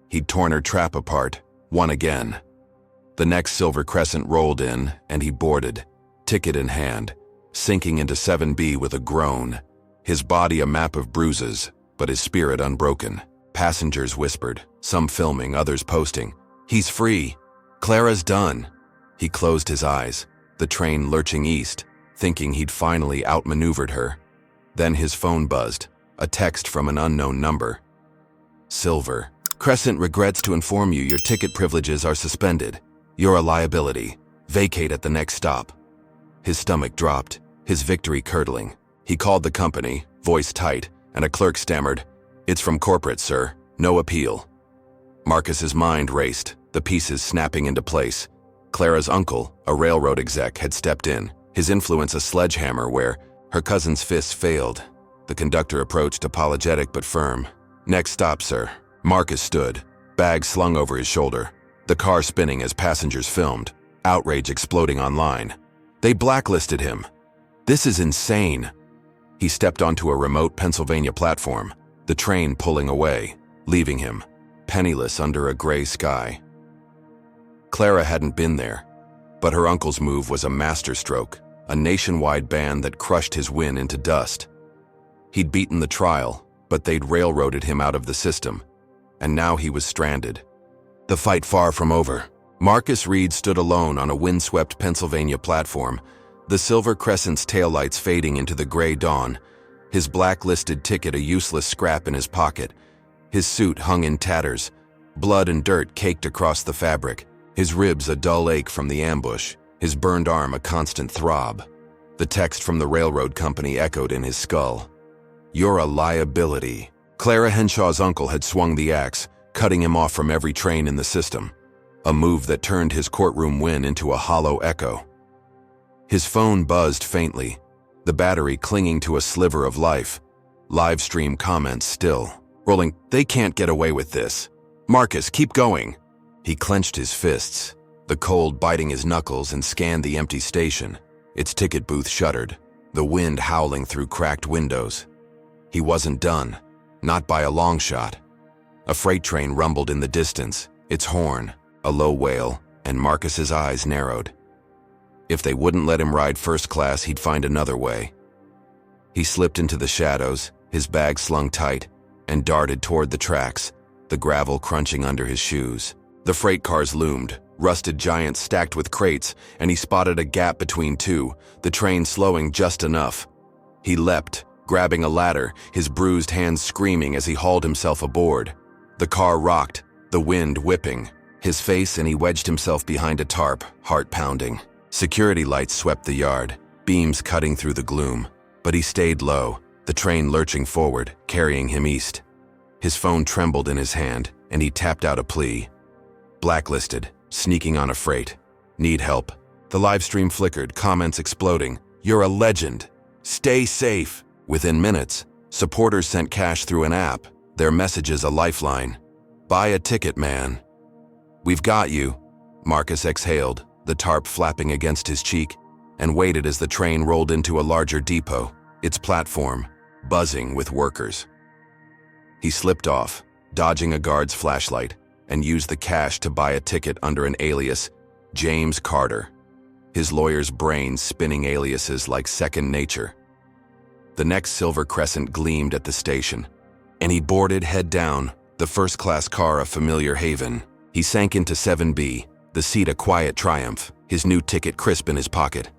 He'd torn her trap apart, won again. The next Silver Crescent rolled in, and he boarded, ticket in hand, sinking into 7B with a groan, his body a map of bruises, but his spirit unbroken. Passengers whispered, some filming, others posting, "He's free. Clara's done." He closed his eyes, the train lurching east, thinking he'd finally outmaneuvered her. Then his phone buzzed, a text from an unknown number. Silver. Crescent regrets to inform you your ticket privileges are suspended. You're a liability. Vacate at the next stop. His stomach dropped, his victory curdling. He called the company, voice tight, and a clerk stammered, "It's from corporate, sir. No appeal." Marcus's mind raced, the pieces snapping into place. Clara's uncle, a railroad exec, had stepped in, his influence a sledgehammer where her cousin's fists failed. The conductor approached, apologetic but firm. "Next stop, sir." Marcus stood, bag slung over his shoulder, the car spinning as passengers filmed, outrage exploding online. They blacklisted him. This is insane. He stepped onto a remote Pennsylvania platform, the train pulling away, leaving him, penniless under a gray sky. Clara hadn't been there, but her uncle's move was a masterstroke, a nationwide ban that crushed his win into dust. He'd beaten the trial, but they'd railroaded him out of the system, and now he was stranded. The fight far from over. Marcus Reed stood alone on a windswept Pennsylvania platform, the Silver Crescent's taillights fading into the gray dawn, his blacklisted ticket a useless scrap in his pocket. His suit hung in tatters, blood and dirt caked across the fabric, his ribs a dull ache from the ambush, his burned arm a constant throb. The text from the railroad company echoed in his skull. "You're a liability." Clara Henshaw's uncle had swung the axe, cutting him off from every train in the system, a move that turned his courtroom win into a hollow echo. His phone buzzed faintly, the battery clinging to a sliver of life. Live stream comments still, rolling, "They can't get away with this. Marcus, keep going." He clenched his fists, the cold biting his knuckles, and scanned the empty station. Its ticket booth shuttered, the wind howling through cracked windows. He wasn't done, not by a long shot. A freight train rumbled in the distance, its horn, a low wail, and Marcus's eyes narrowed. If they wouldn't let him ride first class, he'd find another way. He slipped into the shadows, his bag slung tight, and darted toward the tracks, the gravel crunching under his shoes. The freight cars loomed, rusted giants stacked with crates, and he spotted a gap between two, the train slowing just enough. He leapt, grabbing a ladder, his bruised hands screaming as he hauled himself aboard. The car rocked, the wind whipping his face, and he wedged himself behind a tarp, heart pounding. Security lights swept the yard, beams cutting through the gloom, but he stayed low, the train lurching forward, carrying him east. His phone trembled in his hand, and he tapped out a plea. "Blacklisted, sneaking on a freight. Need help." The live stream flickered, comments exploding. "You're a legend. Stay safe." Within minutes, supporters sent cash through an app, their messages a lifeline. "Buy a ticket, man." "We've got you." Marcus exhaled, the tarp flapping against his cheek, and waited as the train rolled into a larger depot, its platform buzzing with workers. He slipped off, dodging a guard's flashlight, and used the cash to buy a ticket under an alias, James Carter, his lawyer's brain spinning aliases like second nature. The next Silver Crescent gleamed at the station, and he boarded head down, the first-class car a familiar haven. He sank into 7B, the seat a quiet triumph, his new ticket crisp in his pocket.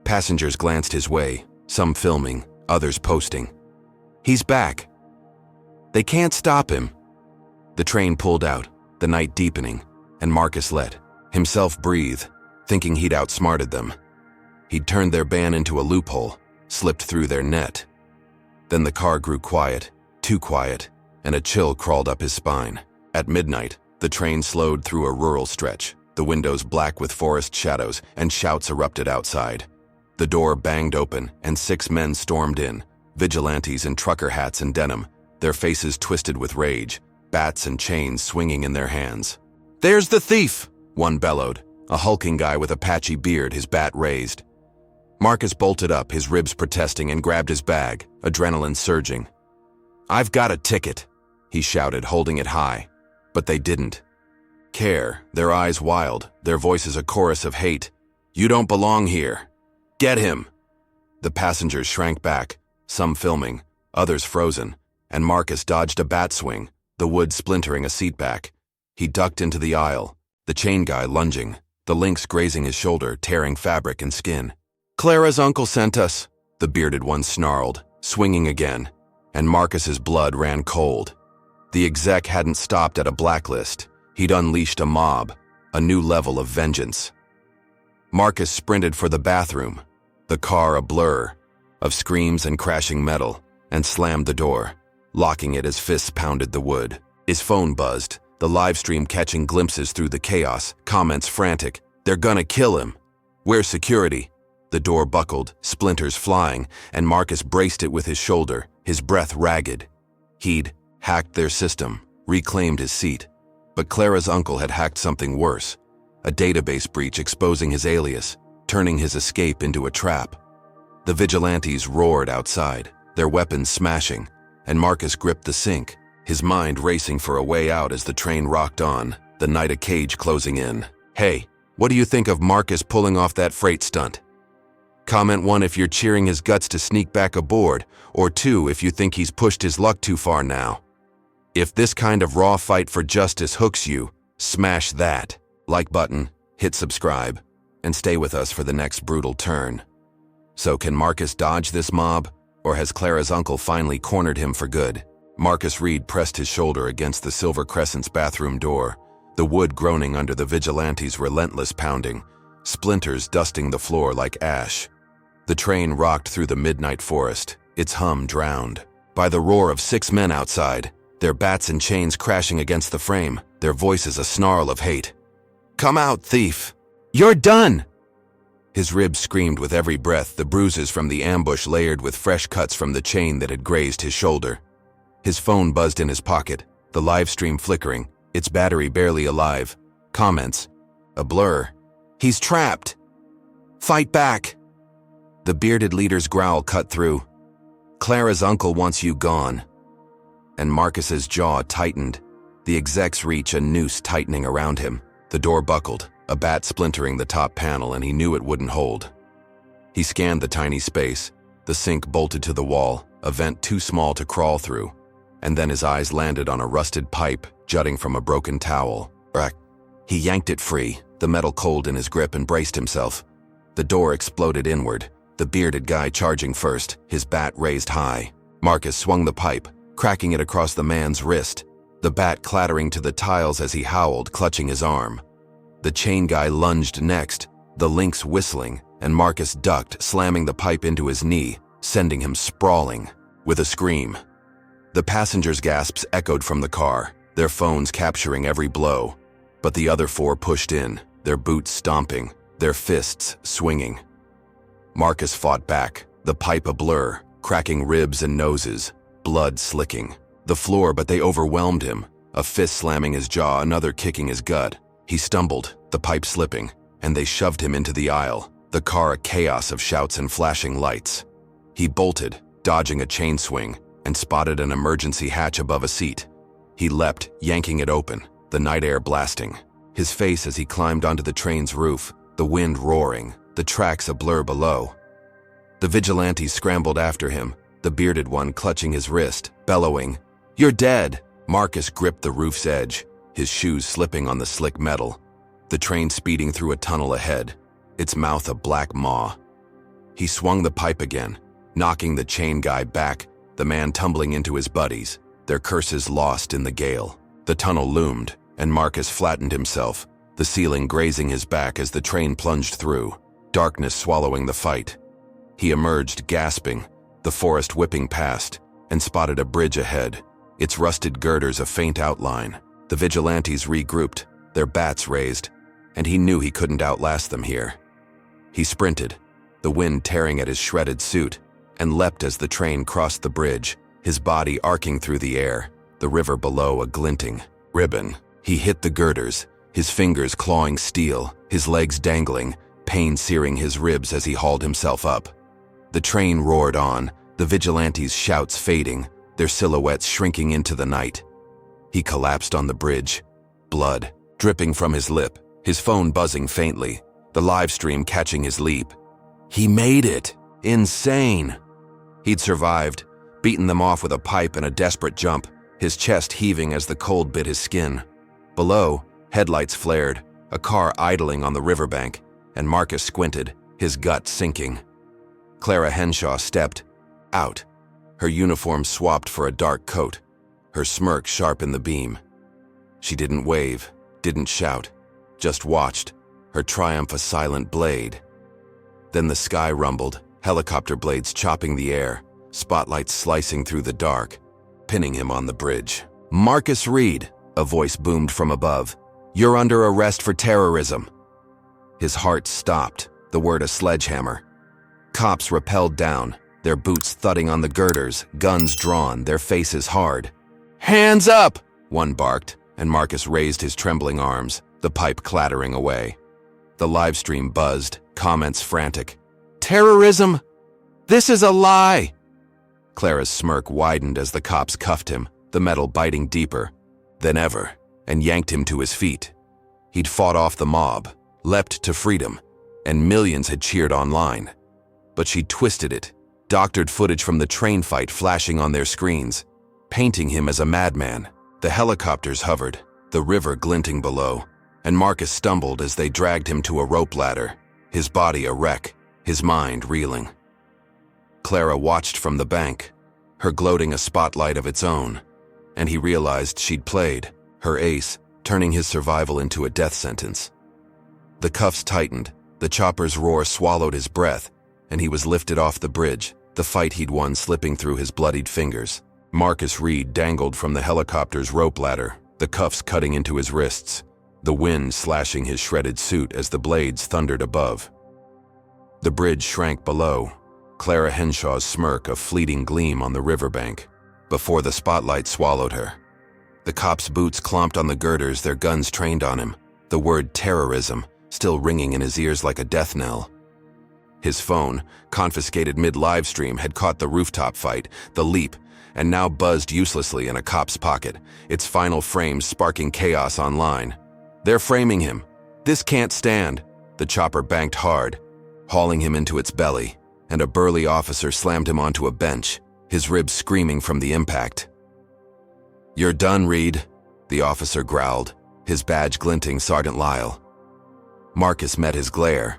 Passengers glanced his way, some filming, others posting. "He's back. They can't stop him." The train pulled out, the night deepening, and Marcus let himself breathe, thinking he'd outsmarted them. He'd turned their ban into a loophole, slipped through their net. Then the car grew quiet, too quiet, and a chill crawled up his spine. At midnight, the train slowed through a rural stretch, the windows black with forest shadows, and shouts erupted outside. The door banged open, and 6 men stormed in, vigilantes in trucker hats and denim, their faces twisted with rage, bats and chains swinging in their hands. "There's the thief!" one bellowed, a hulking guy with a patchy beard, his bat raised. Marcus bolted up, his ribs protesting, and grabbed his bag, adrenaline surging. "I've got a ticket," he shouted, holding it high. But they didn't care, their eyes wild, their voices a chorus of hate. "You don't belong here. Get him!" The passengers shrank back, some filming, others frozen, and Marcus dodged a bat swing, the wood splintering a seat back. He ducked into the aisle, the chain guy lunging, the lynx grazing his shoulder, tearing fabric and skin. "Clara's uncle sent us," the bearded one snarled, swinging again, and Marcus's blood ran cold. The exec hadn't stopped at a blacklist. He'd unleashed a mob, a new level of vengeance. Marcus sprinted for the bathroom, the car a blur of screams and crashing metal, and slammed the door, locking it as fists pounded the wood. His phone buzzed, the live stream catching glimpses through the chaos, comments frantic. "They're gonna kill him. Where's security?" The door buckled, splinters flying, and Marcus braced it with his shoulder, his breath ragged. He'd hacked their system, reclaimed his seat. But Clara's uncle had hacked something worse, a database breach exposing his alias, turning his escape into a trap. The vigilantes roared outside, their weapons smashing, and Marcus gripped the sink, his mind racing for a way out as the train rocked on, the night of cage closing in. Hey, what do you think of Marcus pulling off that freight stunt? Comment 1 if you're cheering his guts to sneak back aboard, or 2 if you think he's pushed his luck too far now. If this kind of raw fight for justice hooks you, smash that like button, hit subscribe, and stay with us for the next brutal turn. So can Marcus dodge this mob, or has Clara's uncle finally cornered him for good? Marcus Reed pressed his shoulder against the Silver Crescent's bathroom door, the wood groaning under the vigilantes' relentless pounding, splinters dusting the floor like ash. The train rocked through the midnight forest, its hum drowned by the roar of 6 men outside, their bats and chains crashing against the frame, their voices a snarl of hate. "Come out, thief! You're done!" His ribs screamed with every breath, the bruises from the ambush layered with fresh cuts from the chain that had grazed his shoulder. His phone buzzed in his pocket, the live stream flickering, its battery barely alive. Comments, a blur. "He's trapped! Fight back!" The bearded leader's growl cut through. "Clara's uncle wants you gone." And Marcus's jaw tightened, the exec's reach a noose tightening around him. The door buckled, a bat splintering the top panel, and he knew it wouldn't hold. He scanned the tiny space, the sink bolted to the wall, a vent too small to crawl through, and then his eyes landed on a rusted pipe jutting from a broken towel. He yanked it free, the metal cold in his grip, and braced himself. The door exploded inward, the bearded guy charging first, his bat raised high. Marcus swung the pipe, cracking it across the man's wrist, the bat clattering to the tiles as he howled, clutching his arm. The chain guy lunged next, the links whistling, and Marcus ducked, slamming the pipe into his knee, sending him sprawling. With a scream, the passengers' gasps echoed from the car, their phones capturing every blow. But the other 4 pushed in, their boots stomping, their fists swinging. Marcus fought back, the pipe a blur, cracking ribs and noses, blood slicking. The floor, but they overwhelmed him, a fist slamming his jaw, another kicking his gut. He stumbled, the pipe slipping, and they shoved him into the aisle, the car a chaos of shouts and flashing lights. He bolted, dodging a chain swing, and spotted an emergency hatch above a seat. He leapt, yanking it open, the night air blasting. His face as he climbed onto the train's roof, the wind roaring, the tracks a blur below. The vigilantes scrambled after him, the bearded one clutching his wrist, bellowing, "You're dead!" Marcus gripped the roof's edge, his shoes slipping on the slick metal. The train speeding through a tunnel ahead, its mouth a black maw. He swung the pipe again, knocking the chain guy back, the man tumbling into his buddies, their curses lost in the gale. The tunnel loomed, and Marcus flattened himself, the ceiling grazing his back as the train plunged through, darkness swallowing the fight. He emerged, gasping, the forest whipping past, and spotted a bridge ahead, its rusted girders a faint outline. The vigilantes regrouped, their bats raised, and he knew he couldn't outlast them here. He sprinted, the wind tearing at his shredded suit, and leapt as the train crossed the bridge, his body arcing through the air, the river below a glinting ribbon. He hit the girders, his fingers clawing steel, his legs dangling, pain searing his ribs as he hauled himself up. The train roared on, the vigilantes' shouts fading, their silhouettes shrinking into the night. He collapsed on the bridge, blood dripping from his lip, his phone buzzing faintly, the live stream catching his leap. He made it! Insane! He'd survived, beaten them off with a pipe in a desperate jump, his chest heaving as the cold bit his skin. Below, headlights flared, a car idling on the riverbank, and Marcus squinted, his gut sinking. Clara Henshaw stepped out, Her uniform swapped for a dark coat, her smirk sharp in the beam. She didn't wave, didn't shout, just watched, her triumph a silent blade. Then the sky rumbled, helicopter blades chopping the air, spotlights slicing through the dark, pinning him on the bridge. "Marcus Reed," a voice boomed from above. "You're under arrest for terrorism." His heart stopped, the word a sledgehammer. Cops rappelled down, their boots thudding on the girders, guns drawn, their faces hard. "Hands up!" one barked, and Marcus raised his trembling arms, the pipe clattering away. The livestream buzzed, comments frantic. "Terrorism? This is a lie!" Clara's smirk widened as the cops cuffed him, the metal biting deeper than ever, and yanked him to his feet. He'd fought off the mob, leapt to freedom, and millions had cheered online. But she twisted it, doctored footage from the train fight flashing on their screens, painting him as a madman. The helicopters hovered, the river glinting below, and Marcus stumbled as they dragged him to a rope ladder, his body a wreck, his mind reeling. Clara watched from the bank, her gloating a spotlight of its own, and he realized she'd played, her ace, turning his survival into a death sentence. The cuffs tightened, the chopper's roar swallowed his breath, and he was lifted off the bridge, the fight he'd won slipping through his bloodied fingers. Marcus Reed dangled from the helicopter's rope ladder, the cuffs cutting into his wrists, the wind slashing his shredded suit as the blades thundered above. The bridge shrank below, Clara Henshaw's smirk a fleeting gleam on the riverbank, before the spotlight swallowed her. The cops' boots clomped on the girders, their guns trained on him, the word terrorism still ringing in his ears like a death knell. His phone, confiscated mid-livestream, had caught the rooftop fight, the leap, and now buzzed uselessly in a cop's pocket, its final frames sparking chaos online. "They're framing him. This can't stand." The chopper banked hard, hauling him into its belly, and a burly officer slammed him onto a bench, his ribs screaming from the impact. "You're done, Reed," the officer growled, his badge glinting Sergeant Lyle. Marcus met his glare,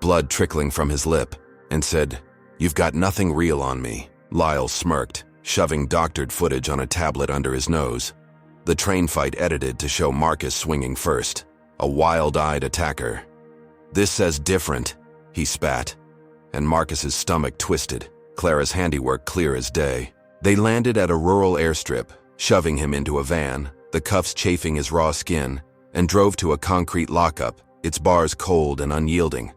blood trickling from his lip, and said, "You've got nothing real on me." Lyle smirked, shoving doctored footage on a tablet under his nose. The train fight edited to show Marcus swinging first, a wild-eyed attacker. "This says different," he spat, and Marcus's stomach twisted, Clara's handiwork clear as day. They landed at a rural airstrip, shoving him into a van, the cuffs chafing his raw skin, and drove to a concrete lockup, its bars cold and unyielding.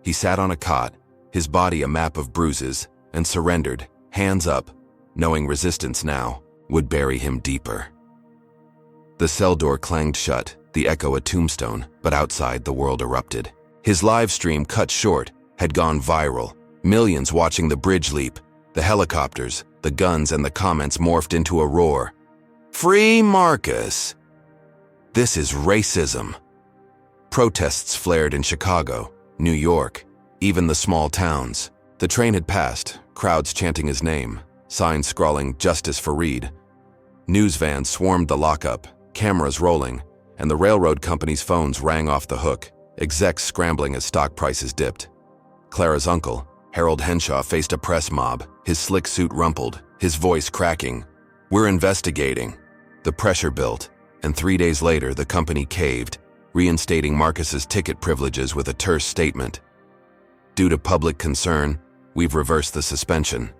He sat on a cot, his body a map of bruises, and surrendered, hands up, knowing resistance now would bury him deeper. The cell door clanged shut, the echo a tombstone, but outside the world erupted. His live stream, cut short, had gone viral, millions watching the bridge leap, the helicopters, the guns, and the comments morphed into a roar. "Free Marcus! This is racism!" Protests flared in Chicago, New York, even the small towns. The train had passed, crowds chanting his name, signs scrawling "Justice for Reed." News vans swarmed the lockup, cameras rolling, and the railroad company's phones rang off the hook, execs scrambling as stock prices dipped. Clara's uncle, Harold Henshaw, faced a press mob, his slick suit rumpled, his voice cracking. "We're investigating." The pressure built, and 3 days later the company caved, reinstating Marcus's ticket privileges with a terse statement. "Due to public concern, we've reversed the suspension."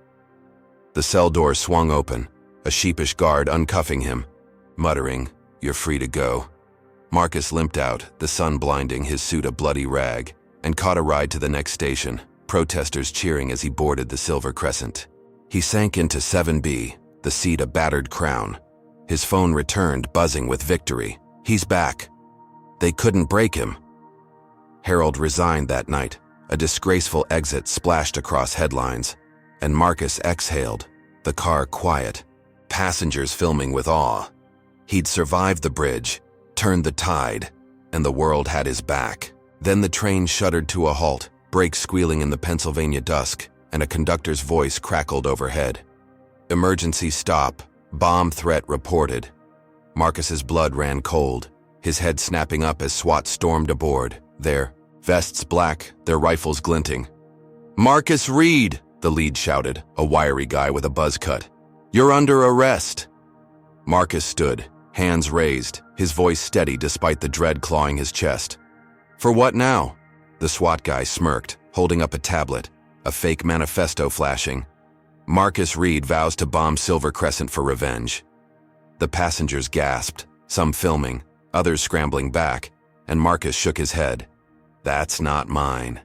The cell door swung open, a sheepish guard uncuffing him, muttering, "You're free to go." Marcus limped out, the sun blinding, his suit a bloody rag, and caught a ride to the next station, protesters cheering as he boarded the Silver Crescent. He sank into 7B, the seat a battered crown. His phone returned, buzzing with victory. He's back. They couldn't break him. Harold resigned that night. A disgraceful exit splashed across headlines, and Marcus exhaled, the car quiet, passengers filming with awe. He'd survived the bridge, turned the tide, and the world had his back. Then the train shuddered to a halt, brakes squealing in the Pennsylvania dusk, and a conductor's voice crackled overhead. "Emergency stop. Bomb threat reported." Marcus's blood ran cold, his head snapping up as SWAT stormed aboard, their vests black, their rifles glinting. "Marcus Reed!" the lead shouted, a wiry guy with a buzz cut. "You're under arrest." Marcus stood, hands raised, his voice steady despite the dread clawing his chest. "For what now?" The SWAT guy smirked, holding up a tablet, a fake manifesto flashing. "Marcus Reed vows to bomb Silver Crescent for revenge." The passengers gasped, some filming, others scrambling back, and Marcus shook his head. "That's not mine."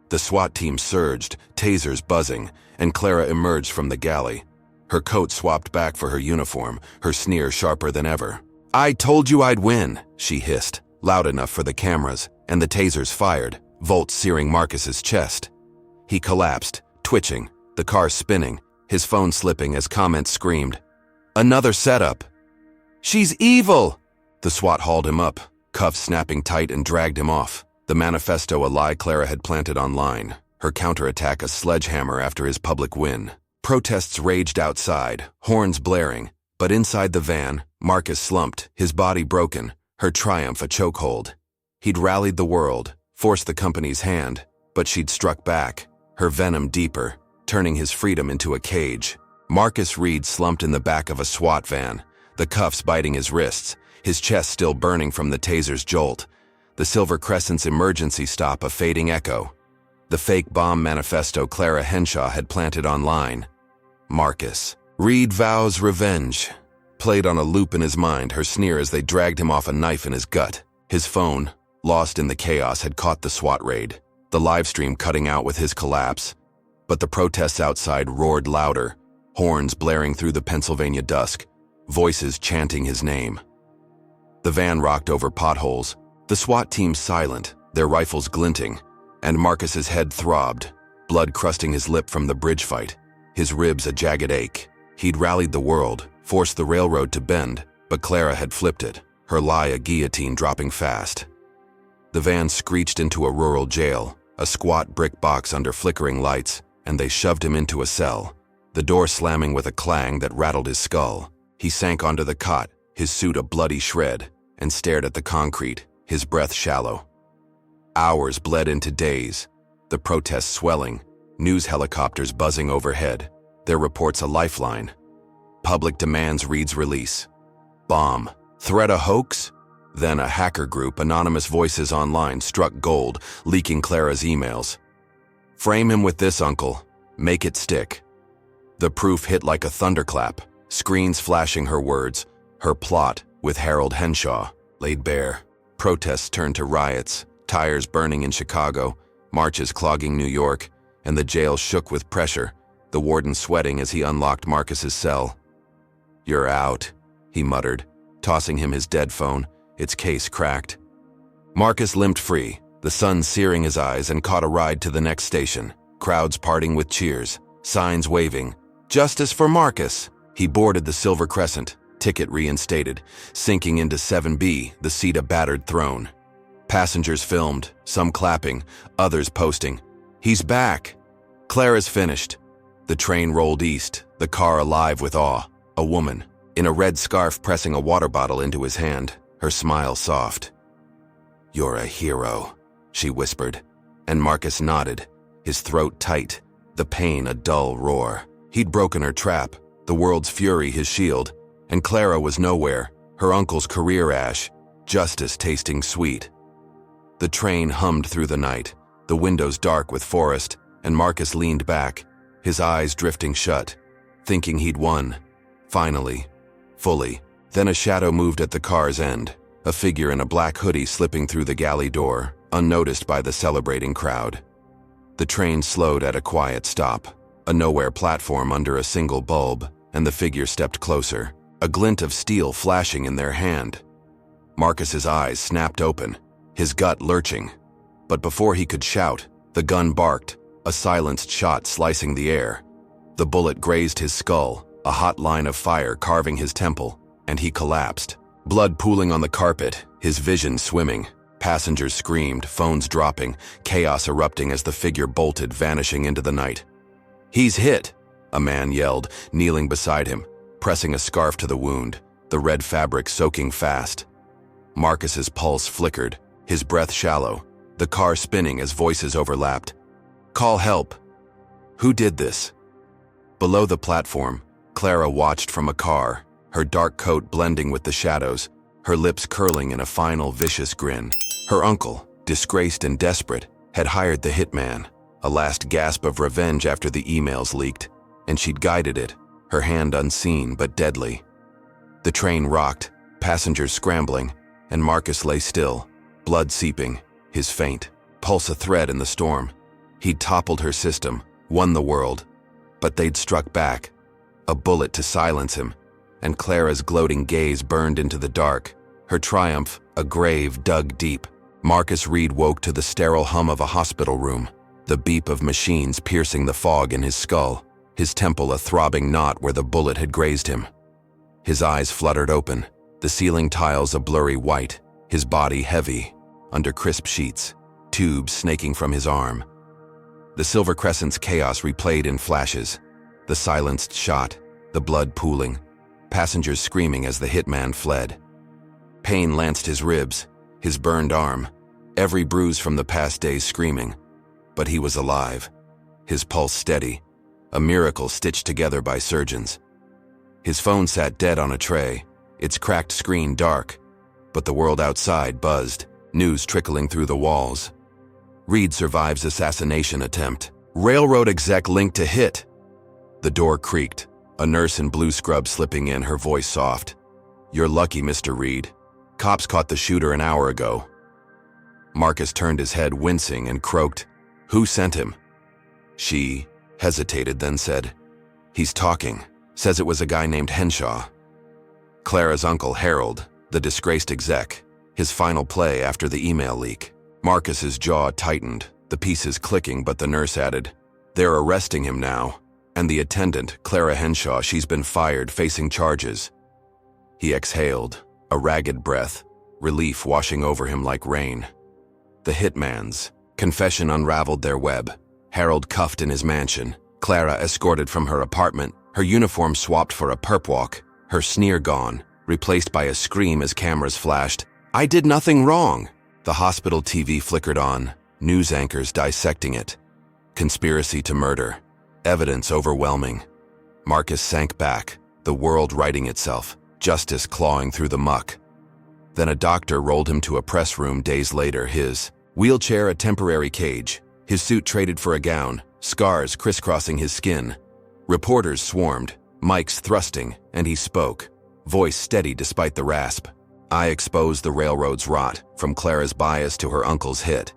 The SWAT team surged, tasers buzzing, and Clara emerged from the galley. Her coat swapped back for her uniform, her sneer sharper than ever. "I told you I'd win," she hissed, loud enough for the cameras, and the tasers fired, volts searing Marcus's chest. He collapsed, twitching, the car spinning, his phone slipping as comments screamed. "Another setup." "She's evil!" The SWAT hauled him up, cuffs snapping tight, and dragged him off. The manifesto a lie Clara had planted online, her counterattack a sledgehammer after his public win. Protests raged outside, horns blaring, but inside the van, Marcus slumped, his body broken, her triumph a chokehold. He'd rallied the world, forced the company's hand, but she'd struck back, her venom deeper, turning his freedom into a cage. Marcus Reed slumped in the back of a SWAT van, the cuffs biting his wrists, his chest still burning from the taser's jolt. The Silver Crescent's emergency stop a fading echo. The fake bomb manifesto Clara Henshaw had planted online. Marcus Reed vows revenge. Played on a loop in his mind, her sneer as they dragged him off, a knife in his gut. His phone, lost in the chaos, had caught the SWAT raid, the live stream cutting out with his collapse. But the protests outside roared louder, horns blaring through the Pennsylvania dusk, voices chanting his name. The van rocked over potholes, the SWAT team silent, their rifles glinting, and Marcus's head throbbed, blood crusting his lip from the bridge fight, his ribs a jagged ache. He'd rallied the world, forced the railroad to bend, but Clara had flipped it, her lie a guillotine dropping fast. The van screeched into a rural jail, a squat brick box under flickering lights, and they shoved him into a cell, the door slamming with a clang that rattled his skull. He sank onto the cot, his suit a bloody shred, and stared at the concrete, his breath shallow. Hours bled into days, the protests swelling, news helicopters buzzing overhead, their reports a lifeline. Public demands Reed's release. Bomb. Threat a hoax? Then a hacker group, anonymous voices online, struck gold, leaking Clara's emails. "Frame him with this, uncle. Make it stick." The proof hit like a thunderclap, screens flashing her words, her plot, with Harold Henshaw, laid bare. Protests turned to riots, tires burning in Chicago, marches clogging New York, and the jail shook with pressure, the warden sweating as he unlocked Marcus's cell. "You're out," he muttered, tossing him his dead phone, its case cracked. Marcus limped free, the sun searing his eyes, and caught a ride to the next station, crowds parting with cheers, signs waving. "Justice for Marcus!" He boarded the Silver Crescent, ticket reinstated, sinking into 7B, the seat a battered throne. Passengers filmed, some clapping, others posting. "He's back!" Clara's finished. The train rolled east, the car alive with awe. A woman, in a red scarf, pressing a water bottle into his hand, her smile soft. "You're a hero," she whispered, and Marcus nodded, his throat tight, the pain a dull roar. He'd broken her trap, the world's fury his shield, and Clara was nowhere, her uncle's career ash, justice tasting sweet. The train hummed through the night, the windows dark with forest, and Marcus leaned back, his eyes drifting shut, thinking he'd won. Finally. Fully. Then a shadow moved at the car's end, a figure in a black hoodie slipping through the galley door, unnoticed by the celebrating crowd. The train slowed at a quiet stop, a nowhere platform under a single bulb, and the figure stepped closer, a glint of steel flashing in their hand. Marcus's eyes snapped open, his gut lurching. But before he could shout, the gun barked, a silenced shot slicing the air. The bullet grazed his skull, a hot line of fire carving his temple, and he collapsed. Blood pooling on the carpet, his vision swimming. Passengers screamed, phones dropping, chaos erupting as the figure bolted, vanishing into the night. "He's hit!" a man yelled, kneeling beside him, pressing a scarf to the wound, the red fabric soaking fast. Marcus's pulse flickered, his breath shallow, the car spinning as voices overlapped. "Call help!" Who did this? Below the platform, Clara watched from a car, her dark coat blending with the shadows, her lips curling in a final vicious grin. Her uncle, disgraced and desperate, had hired the hitman, a last gasp of revenge after the emails leaked, and she'd guided it, her hand unseen but deadly. The train rocked, passengers scrambling, and Marcus lay still, blood seeping, his faint, pulse a thread in the storm. He'd toppled her system, won the world, but they'd struck back, a bullet to silence him, and Clara's gloating gaze burned into the dark, her triumph a grave dug deep. Marcus Reed woke to the sterile hum of a hospital room, the beep of machines piercing the fog in his skull, his temple a throbbing knot where the bullet had grazed him. His eyes fluttered open, the ceiling tiles a blurry white, his body heavy, under crisp sheets, tubes snaking from his arm. The Silver Crescent's chaos replayed in flashes, the silenced shot, the blood pooling, passengers screaming as the hitman fled. Pain lanced his ribs, his burned arm, every bruise from the past days screaming. But he was alive, his pulse steady, a miracle stitched together by surgeons. His phone sat dead on a tray, its cracked screen dark, but the world outside buzzed, news trickling through the walls. Reed survives assassination attempt. Railroad exec linked to hit. The door creaked, a nurse in blue scrub slipping in, her voice soft. "You're lucky, Mr. Reed. Cops caught the shooter an hour ago." Marcus turned his head, wincing, and croaked, "Who sent him?" She hesitated, then said, "He's talking. Says it was a guy named Henshaw." Clara's uncle, Harold, the disgraced exec, his final play after the email leak. Marcus's jaw tightened, the pieces clicking, but the nurse added, "They're arresting him now. And the attendant, Clara Henshaw, she's been fired, facing charges." He exhaled, a ragged breath, relief washing over him like rain. The hitman's confession unraveled their web. Harold cuffed in his mansion, Clara escorted from her apartment, her uniform swapped for a perp walk, her sneer gone, replaced by a scream as cameras flashed. "I did nothing wrong!" The hospital TV flickered on, news anchors dissecting it. Conspiracy to murder. Evidence overwhelming. Marcus sank back, the world righting itself, justice clawing through the muck. Then a doctor rolled him to a press room days later, his wheelchair a temporary cage, his suit traded for a gown, scars crisscrossing his skin. Reporters swarmed, mics thrusting, and he spoke, voice steady despite the rasp. "I exposed the railroad's rot, from Clara's bias to her uncle's hit.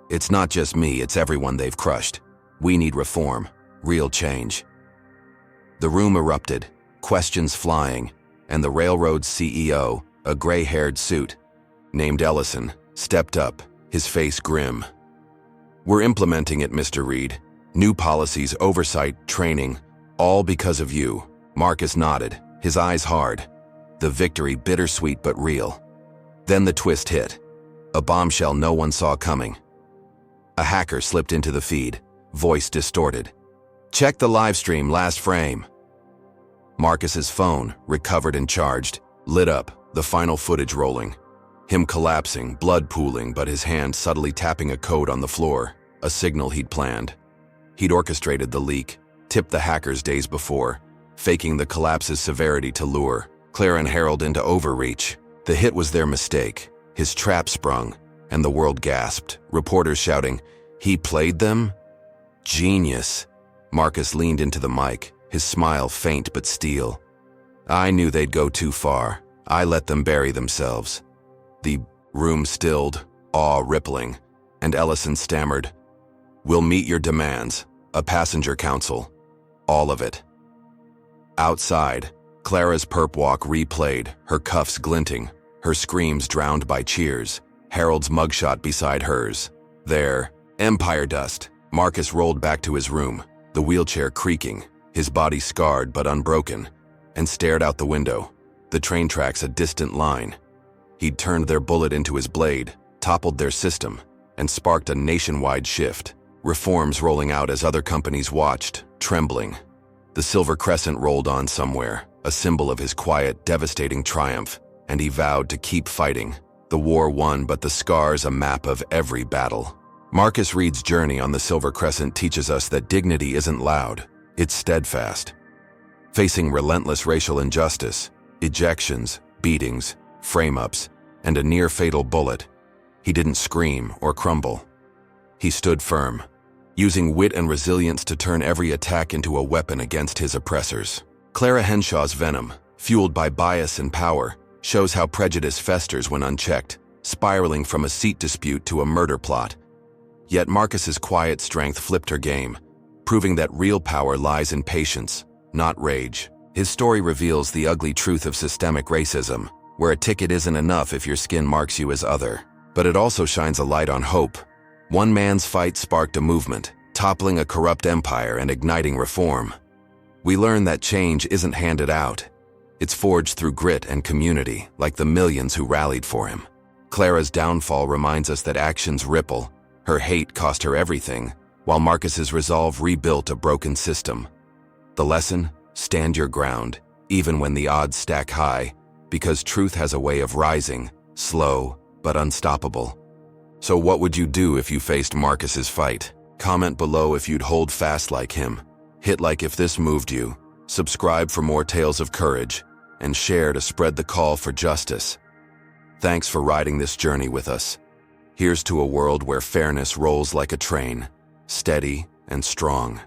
It's not just me, it's everyone they've crushed. We need reform, real change." The room erupted, questions flying, and the railroad's CEO, a gray-haired suit, named Ellison, stepped up, his face grim. "We're implementing it, Mr. Reed. New policies, oversight, training, all because of you." Marcus nodded, his eyes hard. The victory bittersweet but real. Then the twist hit. A bombshell no one saw coming. A hacker slipped into the feed, voice distorted. "Check the live stream, last frame." Marcus's phone, recovered and charged, lit up, the final footage rolling. Him collapsing, blood pooling, but his hand subtly tapping a code on the floor, a signal he'd planned. He'd orchestrated the leak, tipped the hackers days before, faking the collapse's severity to lure Clara and Harold into overreach. The hit was their mistake. His trap sprung, and the world gasped, reporters shouting, "He played them? Genius." Marcus leaned into the mic, his smile faint but steel. "I knew they'd go too far. I let them bury themselves." The room stilled, awe rippling, and Ellison stammered, "We'll meet your demands. A passenger council. All of it." Outside, Clara's perp walk replayed, her cuffs glinting, her screams drowned by cheers, Harold's mugshot beside hers. There, empire dust. Marcus rolled back to his room, the wheelchair creaking, his body scarred but unbroken, and stared out the window, the train tracks a distant line. He'd turned their bullet into his blade, toppled their system, and sparked a nationwide shift, reforms rolling out as other companies watched, trembling. The Silver Crescent rolled on somewhere, a symbol of his quiet, devastating triumph, and he vowed to keep fighting. The war won, but the scars a map of every battle. Marcus Reed's journey on the Silver Crescent teaches us that dignity isn't loud, it's steadfast. Facing relentless racial injustice, ejections, beatings, frame-ups, and a near-fatal bullet, he didn't scream or crumble. He stood firm, using wit and resilience to turn every attack into a weapon against his oppressors. Clara Henshaw's venom, fueled by bias and power, shows how prejudice festers when unchecked, spiraling from a seat dispute to a murder plot. Yet Marcus's quiet strength flipped her game, proving that real power lies in patience, not rage. His story reveals the ugly truth of systemic racism, where a ticket isn't enough if your skin marks you as other. But it also shines a light on hope. One man's fight sparked a movement, toppling a corrupt empire and igniting reform. We learn that change isn't handed out. It's forged through grit and community, like the millions who rallied for him. Clara's downfall reminds us that actions ripple. Her hate cost her everything, while Marcus's resolve rebuilt a broken system. The lesson? Stand your ground, even when the odds stack high, because truth has a way of rising, slow but unstoppable. So what would you do if you faced Marcus's fight? Comment below if you'd hold fast like him. Hit like if this moved you. Subscribe for more tales of courage, and share to spread the call for justice. Thanks for riding this journey with us. Here's to a world where fairness rolls like a train, steady and strong.